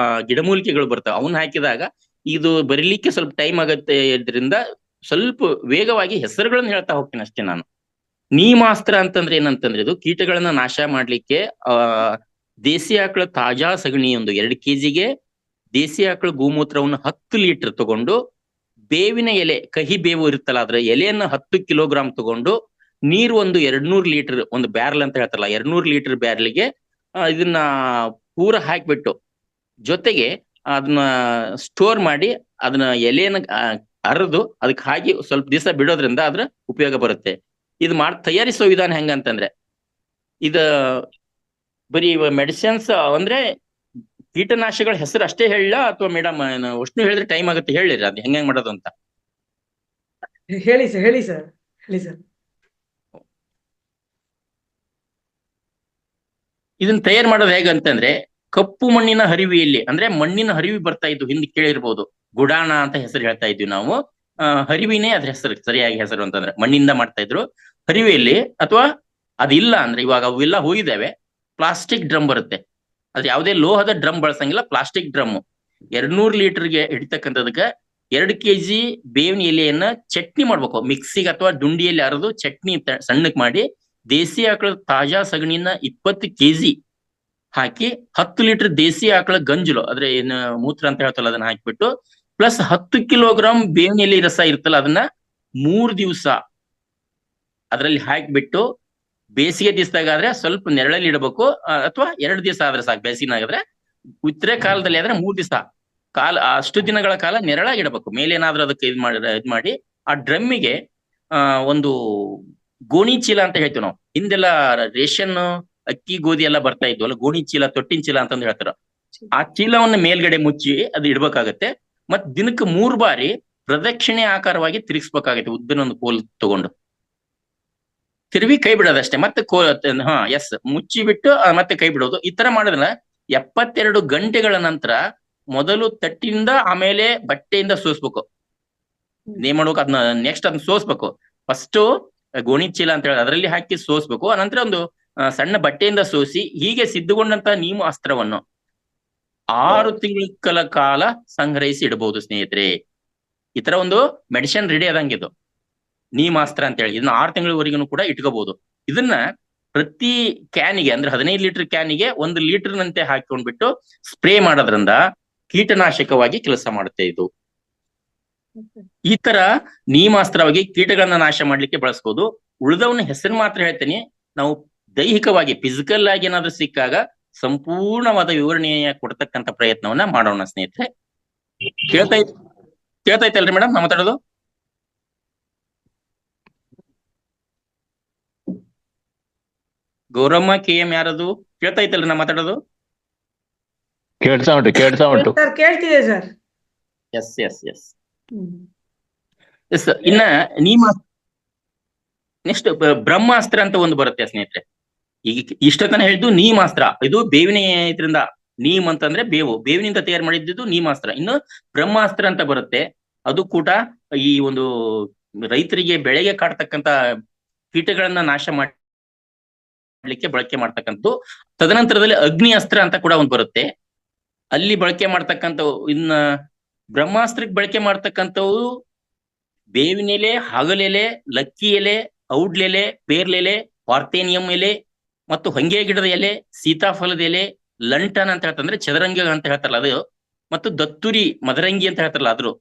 ಗಿಡಮೂಲಿಕೆಗಳು ಬರ್ತಾವ, ಅವನ್ನ ಹಾಕಿದಾಗ ಇದು ಬರೀಲಿಕ್ಕೆ ಸ್ವಲ್ಪ ಟೈಮ್ ಆಗತ್ತೆ. ಇದರಿಂದ ಸ್ವಲ್ಪ ವೇಗವಾಗಿ ಹೆಸರುಗಳನ್ನ ಹೇಳ್ತಾ ಹೋಗ್ತೀನಿ ಅಷ್ಟೇ ನಾನು. ನೀಮಾಸ್ತ್ರ ಅಂತಂದ್ರೆ ಏನಂತಂದ್ರೆ ಇದು ಕೀಟಗಳನ್ನ ನಾಶ ಮಾಡ್ಲಿಕ್ಕೆ ಆ ದೇಸಿ ಆಕಳ ತಾಜಾ ಸಗಣಿ ಒಂದು 2 ಕೆಜಿಗೆ ದೇಸಿ ಆಕಳ ಗೋಮೂತ್ರವನ್ನು 10 ಲೀಟರ್ ತಗೊಂಡು ಬೇವಿನ ಎಲೆ, ಕಹಿ ಬೇವು ಇರುತ್ತಲ್ಲ ಅದ್ರ ಎಲೆಯನ್ನ 10 ಕಿಲೋಗ್ರಾಮ್ ತಗೊಂಡು ನೀರು ಒಂದು 200 ಲೀಟರ್, ಒಂದು ಬ್ಯಾರಲ್ ಅಂತ ಹೇಳ್ತಾರಲ್ಲ 200 ಲೀಟರ್ ಬ್ಯಾರಲ್ಗೆ ಇದನ್ನ ಪೂರ ಹಾಕ್ಬಿಟ್ಟು ಜೊತೆಗೆ ಅದನ್ನ ಸ್ಟೋರ್ ಮಾಡಿ ಅದನ್ನ ಎಲೆಯನ್ನ ಅರೆದು ಅದಕ್ಕೆ ಹಾಕಿ ಸ್ವಲ್ಪ ದಿವಸ ಬಿಡೋದ್ರಿಂದ ಅದ್ರ ಉಪಯೋಗ ಬರುತ್ತೆ. ಇದು ತಯಾರಿಸೋ ವಿಧಾನ ಹೆಂಗಂತಂದ್ರೆ ಇದ ಬರೀ ಮೆಡಿಸಿನ್ಸ್ ಅಂದ್ರೆ ಕೀಟನಾಶಕಗಳ ಹೆಸರು ಅಷ್ಟೇ ಹೇಳ ಅಥವಾ ಮೇಡಮ್ ಅಷ್ಟು ಹೇಳಿದ್ರೆ ಟೈಮ್ ಆಗುತ್ತೆ, ಹೇಳಿರಿ ಅದು ಹೆಂಗ್ ಮಾಡೋದು ಅಂತ. ಹೇಳಿ ಸರ್, ಹೇಳಿ ಸರ್, ಹೇಳಿ ಸರ್. ಇದನ್ನ ತಯಾರು ಮಾಡೋದು ಹೇಗಂತಂದ್ರೆ ಕಪ್ಪು ಮಣ್ಣಿನ ಹರಿವಿಯಲ್ಲಿ, ಅಂದ್ರೆ ಮಣ್ಣಿನ ಹರಿವಿ ಬರ್ತಾ ಇದ್ದು ಹಿಂದೆ ಕೇಳಿರ್ಬೋದು, ಗುಡಾಣ ಅಂತ ಹೆಸರು ಹೇಳ್ತಾ ಇದ್ವಿ ನಾವು. ಹರಿವಿನೇ ಅದ್ರ ಹೆಸರು, ಸರಿಯಾಗಿ ಹೆಸರು ಅಂತಂದ್ರೆ ಮಣ್ಣಿಂದ ಮಾಡ್ತಾ ಇದ್ರು. ಹರಿವೆಯಲ್ಲಿ ಅಥವಾ ಅದಿಲ್ಲ ಅಂದ್ರೆ ಇವಾಗ ಅವೆಲ್ಲ ಹೋಗಿದ್ದಾವೆ, ಪ್ಲಾಸ್ಟಿಕ್ ಡ್ರಮ್ ಬರುತ್ತೆ. ಅದು ಯಾವುದೇ ಲೋಹದ ಡ್ರಮ್ ಬಳಸಂಗಿಲ್ಲ, ಪ್ಲಾಸ್ಟಿಕ್ ಡ್ರಮ್. 200 ಲೀಟರ್ಗೆ ಹಿಡಿತಕ್ಕಂಥದಕ್ಕೆ 2 ಕೆಜಿ ಬೇವಿನ ಎಲೆಯನ್ನ ಚಟ್ನಿ ಮಾಡ್ಬೇಕು, ಮಿಕ್ಸಿಗೆ ಅಥವಾ ಡುಂಡಿಯಲ್ಲಿ ಅರೆದು ಚಟ್ನಿ ಸಣ್ಣಕ್ ಮಾಡಿ ದೇಸಿ ಆಕಳ ತಾಜಾ ಸಗಣಿನ 20 ಕೆಜಿ ಹಾಕಿ 10 ಲೀಟರ್ ದೇಸಿ ಆಕಳ ಗಂಜಲು, ಅದ್ರ ಏನ್ ಮೂತ್ರ ಅಂತ ಹೇಳ್ತಲ್ಲ ಅದನ್ನ ಹಾಕಿಬಿಟ್ಟು ಪ್ಲಸ್ 10 ಕಿಲೋಗ್ರಾಮ್ ಬೇವಿನ ಎಲೆ ರಸ ಇರ್ತಲ್ಲ ಅದನ್ನ 3 ದಿವಸ ಅದ್ರಲ್ಲಿ ಹಾಕಿಬಿಟ್ಟು ಬೇಸಿಗೆ ದಿವಸದಾಗಾದ್ರೆ ಸ್ವಲ್ಪ ನೆರಳಲ್ಲಿ ಇಡಬೇಕು, ಅಥವಾ 2 ದಿವಸ ಆದ್ರೆ ಸಾಕು. ಬೇಸಿಗೆನಾಗಾದ್ರೆ, ಉತ್ತರೆ ಕಾಲದಲ್ಲಿ ಆದ್ರೆ 3 ದಿವಸ ಅಷ್ಟು ದಿನಗಳ ಕಾಲ ನೆರಳಾಗಿ ಇಡಬೇಕು. ಮೇಲೇನಾದ್ರೂ ಅದಕ್ಕೆ ಇದ್ ಮಾಡಿ ಆ ಡ್ರಮ್ಮಿಗೆ ಒಂದು ಗೋಣಿ ಚೀಲ ಅಂತ ಹೇಳ್ತೀವಿ ನಾವು. ಹಿಂದೆಲ್ಲ ರೇಷನ್ ಅಕ್ಕಿ ಗೋಧಿ ಎಲ್ಲ ಬರ್ತಾ ಇದ್ವಲ್ಲ, ಗೋಣಿ ಚೀಲ, ತೊಟ್ಟಿನ ಚೀಲ ಅಂತಂದು ಹೇಳ್ತಾರ. ಆ ಚೀಲವನ್ನ ಮೇಲ್ಗಡೆ ಮುಚ್ಚಿ ಅದು ಇಡ್ಬೇಕಾಗತ್ತೆ. ಮತ್ ದಿನಕ್ಕೆ 3 ಬಾರಿ ಪ್ರದಕ್ಷಿಣೆ ಆಕಾರವಾಗಿ ತಿರುಗಿಸ್ಬೇಕಾಗತ್ತೆ, ಉದ್ದನೊಂದು ಕೋಲ್ ತಗೊಂಡು ತಿರುವಿ ಕೈ ಬಿಡೋದಷ್ಟೇ. ಮತ್ತೆ ಮುಚ್ಚಿ ಬಿಟ್ಟು ಮತ್ತೆ ಕೈ ಬಿಡೋದು. ಈ ತರ ಮಾಡಿದ್ರೆ 72 ಗಂಟೆಗಳ ನಂತರ ಮೊದಲು ತಟ್ಟಿಂದ ಆಮೇಲೆ ಬಟ್ಟೆಯಿಂದ ಸೋಸ್ಬೇಕು. ಏನ್ ಮಾಡ್ಬೇಕು, ಅದನ್ನ ನೆಕ್ಸ್ಟ್ ಅದನ್ನ ಸೋಸ್ಬೇಕು. ಫಸ್ಟ್ ಗೋಣಿ ಚೀಲ ಅಂತ ಹೇಳಿ ಅದರಲ್ಲಿ ಹಾಕಿ ಸೋಸ್ಬೇಕು. ಅನಂತರ ಒಂದು ಸಣ್ಣ ಬಟ್ಟೆಯಿಂದ ಸೋಸಿ ಹೀಗೆ ಸಿದ್ಧಗೊಂಡಂತ ನೀಮು ಅಸ್ತ್ರವನ್ನು 6 ತಿಂಗಳ ಕಾಲ ಸಂಗ್ರಹಿಸಿ ಇಡಬಹುದು ಸ್ನೇಹಿತರೆ. ಈ ತರ ಒಂದು ಮೆಡಿಸಿನ್ ರೆಡಿ ಆದಂಗಿದು ನೀಮಾಸ್ತ್ರ ಅಂತ ಹೇಳಿ. ಇದನ್ನ 6 ತಿಂಗಳವರೆಗೂ ಕೂಡ ಇಟ್ಕೋಬಹುದು. ಇದನ್ನ ಪ್ರತಿ ಕ್ಯಾನಿಗೆ ಅಂದ್ರೆ 15 ಲೀಟರ್ ಕ್ಯಾನಿಗೆ 1 ಲೀಟರ್ ನಂತೆ ಹಾಕೊಂಡ್ಬಿಟ್ಟು ಸ್ಪ್ರೇ ಮಾಡೋದ್ರಿಂದ ಕೀಟನಾಶಕವಾಗಿ ಕೆಲಸ ಮಾಡುತ್ತೆ ಇದು. ಈ ತರ ನೀಮಾಸ್ತ್ರವಾಗಿ ಕೀಟಗಳನ್ನ ನಾಶ ಮಾಡ್ಲಿಕ್ಕೆ ಬಳಸ್ಬೋದು. ಉಳಿದವನ್ನ ಹೆಸರು ಮಾತ್ರ ಹೇಳ್ತೇನೆ. ನಾವು ದೈಹಿಕವಾಗಿ ಫಿಸಿಕಲ್ ಆಗಿ ಏನಾದ್ರೂ ಸಿಕ್ಕಾಗ ಸಂಪೂರ್ಣವಾದ ವಿವರಣೆಯ ಕೊಡ್ತಕ್ಕಂಥ ಪ್ರಯತ್ನವನ್ನ ಮಾಡೋಣ ಸ್ನೇಹಿತರೆ. ಕೇಳ್ತೈತಲ್ರಿ ಮೇಡಮ್ ನಾ ಮಾತಾಡೋದು? ಗೌರಮ್ಮ KM ಯಾರದು? ಕೇಳ್ತೈತಲ್ರಿ ನಾ ಮಾತಾಡೋದು? ಕೇಳ್ತಾ ಉಂಟು. ಕೇಳ್ತಿದೆ ಸರ್. ಎಸ್. ಇನ್ನ ನೆಕ್ಸ್ಟ್ ಬ್ರಹ್ಮಾಸ್ತ್ರ ಅಂತ ಒಂದು ಬರುತ್ತೆ ಸ್ನೇಹಿತರೆ. ಈಗ ಇಷ್ಟತನ ಹೇಳಿದ್ದು ನೀಮಾಸ್ತ್ರ. ಇದು ಬೇವಿನ ಇದರಿಂದ, ನೀಮ್ ಅಂತಂದ್ರೆ ಬೇವಿನಿಂದ ತಯಾರು ಮಾಡಿದ್ದು ನೀಮಾಸ್ತ್ರ. ಇನ್ನು ಬ್ರಹ್ಮಾಸ್ತ್ರ ಅಂತ ಬರುತ್ತೆ. ಅದು ಕೂಡ ಈ ಒಂದು ರೈತರಿಗೆ ಬೆಳೆಗೆ ಕಾಡ್ತಕ್ಕಂತ ಕೀಟಗಳನ್ನ ನಾಶ ಮಾಡ್ಲಿಕ್ಕೆ ಬಳಕೆ ಮಾಡ್ತಕ್ಕಂಥದ್ದು. ತದನಂತರದಲ್ಲಿ ಅಗ್ನಿ ಅಸ್ತ್ರ ಅಂತ ಕೂಡ ಒಂದು ಬರುತ್ತೆ. ಅಲ್ಲಿ ಬಳಕೆ ಮಾಡ್ತಕ್ಕಂಥ ಇನ್ನ ಬ್ರಹ್ಮಾಸ್ತ್ರಕ್ಕೆ ಬಳಕೆ ಮಾಡ್ತಕ್ಕಂಥವು ಬೇವಿನ ಎಲೆ, ಹಗಲೆಲೆ, ಲಕ್ಕಿ ಎಲೆ, ಔಡ್ಲೆಲೆ, ಪೇರ್ಲೆಲೆ, ಪಾರ್ಥೇನಿಯಂ ಎಲೆ ಮತ್ತು ಹೊಂಗೆ ಗಿಡದ ಎಲೆ, ಸೀತಾಫಲದ ಎಲೆ, ಲಂಟನ್ ಅಂತ ಹೇಳ್ತಂದ್ರೆ ಚದರಂಗಿ ಅಂತ ಹೇಳ್ತಾರಲ್ಲ ಅದು, ಮತ್ತು ದತ್ತುರಿ, ಮದರಂಗಿ ಅಂತ ಹೇಳ್ತಾರಲ್ಲ ಅದ್ರು,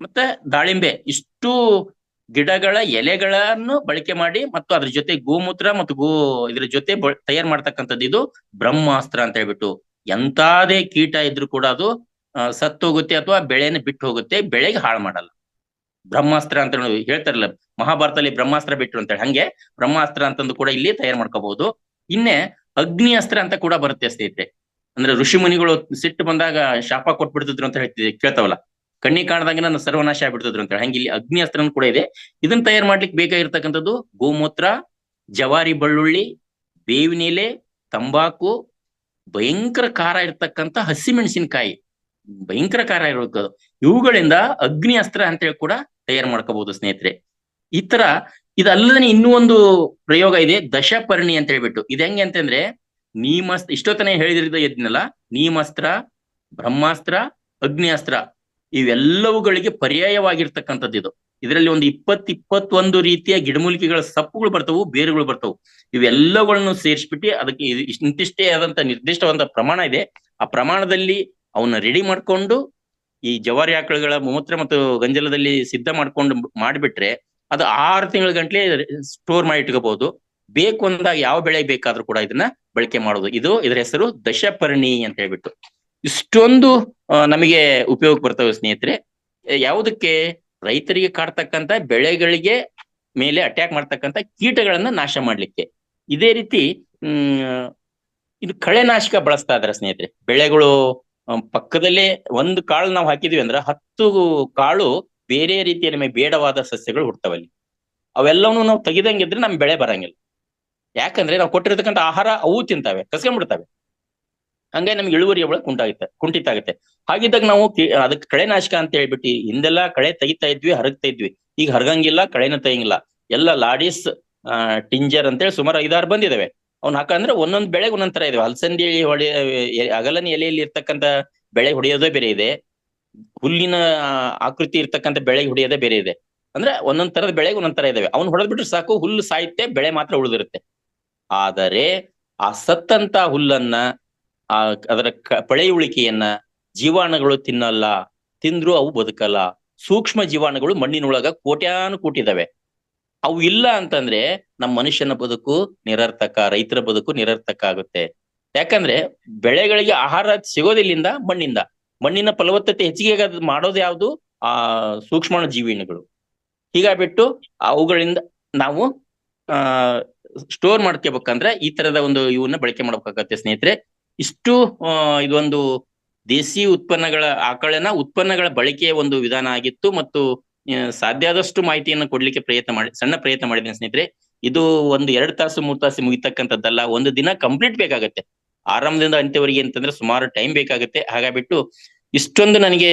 ಮತ್ತೆ ದಾಳಿಂಬೆ, ಇಷ್ಟು ಗಿಡಗಳ ಎಲೆಗಳನ್ನು ಬಳಕೆ ಮಾಡಿ ಮತ್ತು ಅದ್ರ ಜೊತೆ ಗೋಮೂತ್ರ ಮತ್ತು ಇದ್ರ ಜೊತೆ ತಯಾರು ಮಾಡ್ತಕ್ಕಂಥದ್ದು ಇದು ಬ್ರಹ್ಮಾಸ್ತ್ರ ಅಂತ ಹೇಳ್ಬಿಟ್ಟು. ಎಂತಾದೇ ಕೀಟ ಇದ್ರು ಕೂಡ ಅದು ಸತ್ತೋಗುತ್ತೆ ಅಥವಾ ಬೆಳೆನ ಬಿಟ್ಟು ಹೋಗುತ್ತೆ, ಬೆಳೆಗೆ ಹಾಳು ಮಾಡಲ್ಲ. ಬ್ರಹ್ಮಾಸ್ತ್ರ ಅಂತ ಹೇಳ್ತಾರಲ್ಲ ಮಹಾಭಾರತದಲ್ಲಿ ಬ್ರಹ್ಮಾಸ್ತ್ರ ಬಿಟ್ರು ಅಂತ ಹೇಳಿ, ಹಂಗೆ ಬ್ರಹ್ಮಾಸ್ತ್ರ ಅಂತಂದು ಕೂಡ ಇಲ್ಲಿ ತಯಾರು ಮಾಡ್ಕೋಬಹುದು. ಇನ್ನೇ ಅಗ್ನಿ ಅಸ್ತ್ರ ಅಂತ ಕೂಡ ಬರುತ್ತೆ ಸ್ನೇಹಿತರೆ. ಅಂದ್ರೆ ಋಷಿ ಮುನಿಗಳು ಸಿಟ್ಟು ಬಂದಾಗ ಶಾಪ ಕೊಟ್ಬಿಡ್ತಿದ್ರು ಅಂತ ಹೇಳ್ತಿದ್ವಿ, ಕೇಳ್ತಾವಲ್ಲ, ಕಣ್ಣಿ ಕಾಣದಾಗ ನನ್ನ ಸರ್ವನಾಶ ಆಗ್ಬಿಡ್ತಿದ್ರು ಅಂತ ಹೇಳಿ. ಹಂಗೆ ಇಲ್ಲಿ ಅಗ್ನಿ ಅಸ್ತ್ರ ಕೂಡ ಇದೆ. ಇದನ್ನ ತಯಾರು ಮಾಡ್ಲಿಕ್ಕೆ ಬೇಕಾಗಿರ್ತಕ್ಕಂಥದ್ದು ಗೋಮೂತ್ರ, ಜವಾರಿ ಬೆಳ್ಳುಳ್ಳಿ, ಬೇವಿನ ಎಲೆ, ತಂಬಾಕು, ಭಯಂಕರ ಖಾರ ಇರ್ತಕ್ಕಂಥ ಹಸಿಮೆಣಸಿನಕಾಯಿ, ಭಯಂಕರ ಖಾರ ಇರಬೇಕು. ಇವುಗಳಿಂದ ಅಗ್ನಿ ಅಸ್ತ್ರ ಅಂತ ಹೇಳಿ ಕೂಡ ತಯಾರು ಮಾಡ್ಕೋಬಹುದು ಸ್ನೇಹಿತರೆ. ಈ ತರ ಇದಲ್ಲದೆ ಇನ್ನೂ ಒಂದು ಪ್ರಯೋಗ ಇದೆ, ದಶಪರ್ಣಿ ಅಂತ ಹೇಳ್ಬಿಟ್ಟು. ಇದು ಹೆಂಗೆ ಅಂತಂದ್ರೆ ನೀಮಾಸ್ತ್ರ, ಇಷ್ಟೊತ್ತನೇ ಹೇಳಿದ್ರಿಂದ ಇದನ್ನೆಲ್ಲ ನೀಮಾಸ್ತ್ರ, ಬ್ರಹ್ಮಾಸ್ತ್ರ, ಅಗ್ನಿ ಅಸ್ತ್ರ ಇವೆಲ್ಲವುಗಳಿಗೆ ಪರ್ಯಾಯವಾಗಿರ್ತಕ್ಕಂಥದ್ದು ಇದು. ಇದರಲ್ಲಿ ಒಂದು 21 ರೀತಿಯ ಗಿಡಮೂಲಿಕೆಗಳ ಸಪ್ಪುಗಳು ಬರ್ತವು, ಬೇರುಗಳು ಬರ್ತವು. ಇವೆಲ್ಲಗಳನ್ನು ಸೇರಿಸ್ಬಿಟ್ಟು ಅದಕ್ಕೆ ಇಂತಿಷ್ಟೇ ಆದಂತ ನಿರ್ದಿಷ್ಟವಾದ ಪ್ರಮಾಣ ಇದೆ. ಆ ಪ್ರಮಾಣದಲ್ಲಿ ಅವನ್ನ ರೆಡಿ ಮಾಡ್ಕೊಂಡು ಈ ಜವಾರಿ ಆಕಳುಗಳ ಮೂತ್ರ ಮತ್ತು ಗಂಜಲದಲ್ಲಿ ಸಿದ್ಧ ಮಾಡ್ಕೊಂಡು ಮಾಡಿಬಿಟ್ರೆ ಅದು 6 ತಿಂಗಳ ಗಂಟ್ಲೆ ಸ್ಟೋರ್ ಮಾಡಿ ಇಟ್ಕೋಬಹುದು. ಬೇಕು ಅಂದಾಗ ಯಾವ ಬೆಳೆ ಬೇಕಾದ್ರೂ ಕೂಡ ಇದನ್ನ ಬಳಕೆ ಮಾಡೋದು. ಇದರ ಹೆಸರು ದಶಪರ್ಣಿ ಅಂತ ಹೇಳ್ಬಿಟ್ಟು. ಇಷ್ಟೊಂದು ನಮಗೆ ಉಪಯೋಗ ಬರ್ತವೆ ಸ್ನೇಹಿತರೆ. ಯಾವುದಕ್ಕೆ? ರೈತರಿಗೆ ಕಾಡ್ತಕ್ಕಂತ ಬೆಳೆಗಳಿಗೆ ಮೇಲೆ ಅಟ್ಯಾಕ್ ಮಾಡ್ತಕ್ಕಂತ ಕೀಟಗಳನ್ನ ನಾಶ ಮಾಡ್ಲಿಕ್ಕೆ. ಇದೇ ರೀತಿ ಇದು ಕಳೆನಾಶಕ ಬಳಸ್ತಾ ಇದಾರೆ ಸ್ನೇಹಿತರೆ. ಬೆಳೆಗಳು ಪಕ್ಕದಲ್ಲೇ ಒಂದು ಕಾಳು ನಾವು ಹಾಕಿದ್ವಿ ಅಂದ್ರೆ 10 ಕಾಳು ಬೇರೆ ರೀತಿಯ ನಮಗೆ ಬೇಡವಾದ ಸಸ್ಯಗಳು ಹುಡ್ತಾವಲ್ಲಿ. ಅವೆಲ್ಲವನ್ನೂ ನಾವು ತೆಗಿದಂಗಿದ್ರೆ ನಮ್ ಬೆಳೆ ಬರಂಗಿಲ್ಲ. ಯಾಕಂದ್ರೆ ನಾವು ಕೊಟ್ಟಿರ್ತಕ್ಕಂಥ ಆಹಾರ ಅವು ತಿಂತಾವೆ, ಕಸ್ಕೊಂಡ್ಬಿಡ್ತಾವೆ. ಹಂಗಾಗಿ ನಮ್ಗೆ ಇಳುವರಿ ಒಳಗೆ ಕುಂಠಿತ ಆಗುತ್ತೆ. ಹಾಗಿದ್ದಾಗ ನಾವು ಅದಕ್ಕೆ ಕಳೆನಾಶಕ ಅಂತ ಹೇಳ್ಬಿಟ್ಟು ಹಿಂದೆಲ್ಲ ಕಳೆ ತೆಗಿತಾ ಇದ್ವಿ, ಹರಗ್ತಾ ಇದ್ವಿ. ಈಗ ಹರಗಂಗಿಲ್ಲ, ಕಳೆನ ತೆಗಿಂಗಿಲ್ಲ. ಎಲ್ಲ ಲಾಡಿಸ್ ಟಿಂಜರ್ ಅಂತೇಳಿ ಸುಮಾರು 5-6 ಬಂದಿದಾವೆ. ಅವ್ನ ಹಾಕಂದ್ರೆ ಒಂದೊಂದ್ ಬೆಳೆಗೆ ಒಂದೊಂದ್ ತರ ಇದಾವೆ. ಹಲಸಂದಿ ಅಗಲನ ಎಲೆಯಲ್ಲಿ ಇರ್ತಕ್ಕಂಥ ಬೆಳೆ ಹೊಡೆಯೋದೇ ಬೇರೆ ಇದೆ, ಹುಲ್ಲಿನ ಆಕೃತಿ ಇರ್ತಕ್ಕಂಥ ಬೆಳೆಗೆ ಹೊಡೆಯೋದೇ ಬೇರೆ ಇದೆ. ಅಂದ್ರೆ ಒಂದೊಂದ್ ತರದ ಬೆಳೆಗೆ ಒಂದೊಂದ್ ತರ ಇದಾವೆ. ಅವ್ನು ಹೊಡೆದ್ಬಿಟ್ರೆ ಸಾಕು, ಹುಲ್ಲು ಸಾಯುತ್ತೆ, ಬೆಳೆ ಮಾತ್ರ ಉಳಿದಿರುತ್ತೆ. ಆದರೆ ಆ ಸತ್ತಂತ ಹುಲ್ಲನ್ನ ಅದರ ಪಳೆಯುಳಿಕೆಯನ್ನ ಜೀವಾಣುಗಳು ತಿನ್ನಲ್ಲ, ತಿಂದ್ರು ಅವು ಬದುಕಲ್ಲ. ಸೂಕ್ಷ್ಮ ಜೀವಾಣುಗಳು ಮಣ್ಣಿನೊಳಗ ಕೋಟ್ಯಾನುಕೋಟಿದಾವೆ. ಅವು ಇಲ್ಲ ಅಂತಂದ್ರೆ ನಮ್ಮ ಮನುಷ್ಯನ ಬದುಕು ನಿರರ್ಥಕ, ರೈತರ ಬದುಕು ನಿರರ್ಥಕ ಆಗುತ್ತೆ. ಯಾಕಂದ್ರೆ ಬೆಳೆಗಳಿಗೆ ಆಹಾರ ಸಿಗೋದಿಲ್ಲಿಂದ ಮಣ್ಣಿನ ಫಲವತ್ತತೆ ಹೆಚ್ಚಿಗೆ ಮಾಡೋದು ಯಾವುದು? ಸೂಕ್ಷ್ಮಾಣು ಜೀವಿಗಳು. ಹೀಗಾಗ್ಬಿಟ್ಟು ಅವುಗಳಿಂದ ನಾವು ಸ್ಟೋರ್ ಮಾಡ್ಕೋಬೇಕಂದ್ರೆ ಈ ತರದ ಇವನ್ನ ಬಳಕೆ ಮಾಡ್ಬೇಕಾಗತ್ತೆ ಸ್ನೇಹಿತರೆ. ಇಷ್ಟು ಇದೊಂದು ದೇಸಿ ಉತ್ಪನ್ನಗಳ ಬಳಕೆಯ ಒಂದು ವಿಧಾನ ಆಗಿತ್ತು. ಮತ್ತು ಸಾಧ್ಯ ಆದಷ್ಟು ಮಾಹಿತಿಯನ್ನು ಕೊಡ್ಲಿಕ್ಕೆ ಸಣ್ಣ ಪ್ರಯತ್ನ ಮಾಡಿದ್ದೀನಿ ಸ್ನೇಹಿತರೆ. ಇದು 1-2 ತಾಸು 3 ತಾಸು ಮುಗಿತಕ್ಕಂಥದ್ದಲ್ಲ, ಒಂದು ದಿನ ಕಂಪ್ಲೀಟ್ ಬೇಕಾಗತ್ತೆ. ಆರಂಭದಿಂದ ಅಂತ್ಯವರೆಗೆ ಅಂತಂದ್ರೆ ಸುಮಾರು ಟೈಮ್ ಬೇಕಾಗುತ್ತೆ. ಹಾಗಾಗ್ಬಿಟ್ಟು ಇಷ್ಟೊಂದು ನನಗೆ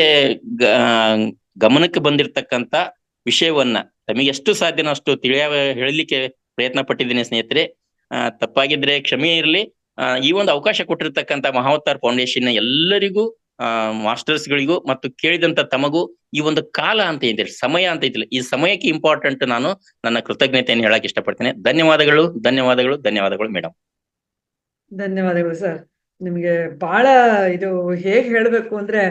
ಗಮನಕ್ಕೆ ಬಂದಿರತಕ್ಕಂತ ವಿಷಯವನ್ನ ತಮಗೆ ಎಷ್ಟು ಸಾಧ್ಯನೋ ಅಷ್ಟು ಹೇಳಲಿಕ್ಕೆ ಪ್ರಯತ್ನ ಪಟ್ಟಿದ್ದೀನಿ ಸ್ನೇಹಿತರೆ. ತಪ್ಪಾಗಿದ್ರೆ ಕ್ಷಮೆ ಇರಲಿ. ಈ ಒಂದು ಅವಕಾಶ ಕೊಟ್ಟಿರ್ತಕ್ಕಂಥ ಮಹಾವತಾರ್ ಫೌಂಡೇಶನ್ ಎಲ್ಲರಿಗೂ, ಮಾಸ್ಟರ್ಸ್ ಗಳಿಗೂ ಮತ್ತು ಕೇಳಿದಂತ ತಮಗೂ ಈ ಒಂದು ಕಾಲ ಅಂತ ಇದ್ದಿಲ್ಲ, ಸಮಯ ಅಂತ ಇದ್ದಿಲ್ಲ, ಈ ಸಮಯಕ್ಕೆ ಇಂಪಾರ್ಟೆಂಟ್ ನಾನು ನನ್ನ ಕೃತಜ್ಞತೆಯನ್ನು ಹೇಳಕ್ ಇಷ್ಟಪಡ್ತೇನೆ. ಧನ್ಯವಾದಗಳು ಧನ್ಯವಾದಗಳು ಧನ್ಯವಾದಗಳು ಮೇಡಮ್. ಧನ್ಯವಾದಗಳು ಸರ್. ನಿಮ್ಗೆ ಬಹಳ ಇದು ಹೇಗ್ ಹೇಳ್ಬೇಕು ಅಂದ್ರೆ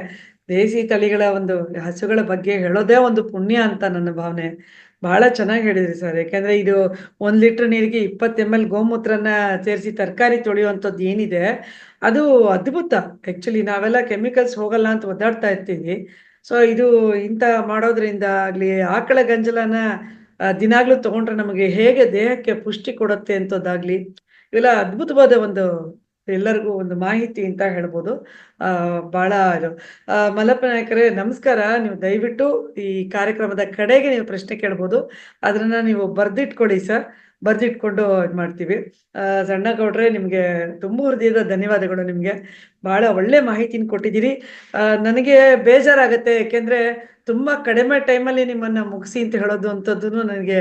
ದೇಸಿ ತಳಿಗಳ ಒಂದು ಹಸುಗಳ ಬಗ್ಗೆ ಹೇಳೋದೇ ಒಂದು ಪುಣ್ಯ ಅಂತ ನನ್ನ ಭಾವನೆ. ಬಹಳ ಚೆನ್ನಾಗಿ ಹೇಳಿದ್ರಿ ಸರ್. ಯಾಕಂದ್ರೆ ಇದು 1 ಲೀಟರ್ ನೀರಿಗೆ 20 ml ಗೋಮೂತ್ರನ ಸೇರಿಸಿ ತರಕಾರಿ ತೊಳೆಯುವಂಥದ್ದು ಏನಿದೆ ಅದು ಅದ್ಭುತ. ಆಕ್ಚುಲಿ ನಾವೆಲ್ಲ ಕೆಮಿಕಲ್ಸ್ ಹೋಗಲ್ಲ ಅಂತ ಒದ್ದಾಡ್ತಾ ಇರ್ತೀವಿ. ಸೊ ಇದು ಇಂಥ ಮಾಡೋದ್ರಿಂದ ಆಗ್ಲಿ, ಆಕಳ ಗಂಜಲನ ದಿನಾಗ್ಲೂ ತಗೊಂಡ್ರೆ ನಮಗೆ ಹೇಗೆ ದೇಹಕ್ಕೆ ಪುಷ್ಟಿ ಕೊಡುತ್ತೆ ಅಂತದಾಗ್ಲಿ, ಇವೆಲ್ಲ ಅದ್ಭುತವಾದ ಒಂದು ಎಲ್ಲರಿಗೂ ಒಂದು ಮಾಹಿತಿ ಅಂತ ಹೇಳ್ಬೋದು. ಬಹಳ ಇದು ಮಲ್ಲಪ್ಪ ನಾಯಕರೇ ನಮಸ್ಕಾರ. ನೀವು ದಯವಿಟ್ಟು ಈ ಕಾರ್ಯಕ್ರಮದ ಕಡೆಗೆ ನೀವು ಪ್ರಶ್ನೆ ಕೇಳ್ಬೋದು, ಅದನ್ನ ನೀವು ಬರ್ದಿಟ್ಕೊಡಿ ಸರ್. ಬರ್ದಿಟ್ಕೊಂಡು ಇದು ಮಾಡ್ತೀವಿ. ಸಣ್ಣಗೌಡ್ರೆ ನಿಮ್ಗೆ ತುಂಬ ಹೃದಯದ ಧನ್ಯವಾದಗಳು. ನಿಮ್ಗೆ ಬಹಳ ಒಳ್ಳೆ ಮಾಹಿತಿನ ಕೊಟ್ಟಿದ್ದೀರಿ. ನನಗೆ ಬೇಜಾರಾಗತ್ತೆ, ಯಾಕೆಂದ್ರೆ ತುಂಬಾ ಕಡಿಮೆ ಟೈಮಲ್ಲಿ ನಿಮ್ಮನ್ನ ಮುಗಿಸಿ ಅಂತ ಹೇಳೋದು ಅಂಥದ್ದು ನನಗೆ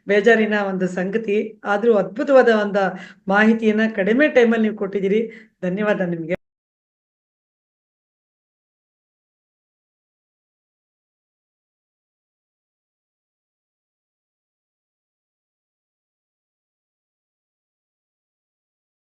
ಬೇಜಾರಿನ ಒಂದು ಸಂಗತಿ. ಆದ್ರೂ ಅದ್ಭುತವಾದ ಒಂದು ಮಾಹಿತಿಯನ್ನ ಕಡಿಮೆ ಟೈಮಲ್ಲಿ ನೀವು ಕೊಟ್ಟಿದ್ದೀರಿ. ಧನ್ಯವಾದ ನಿಮ್ಗೆ.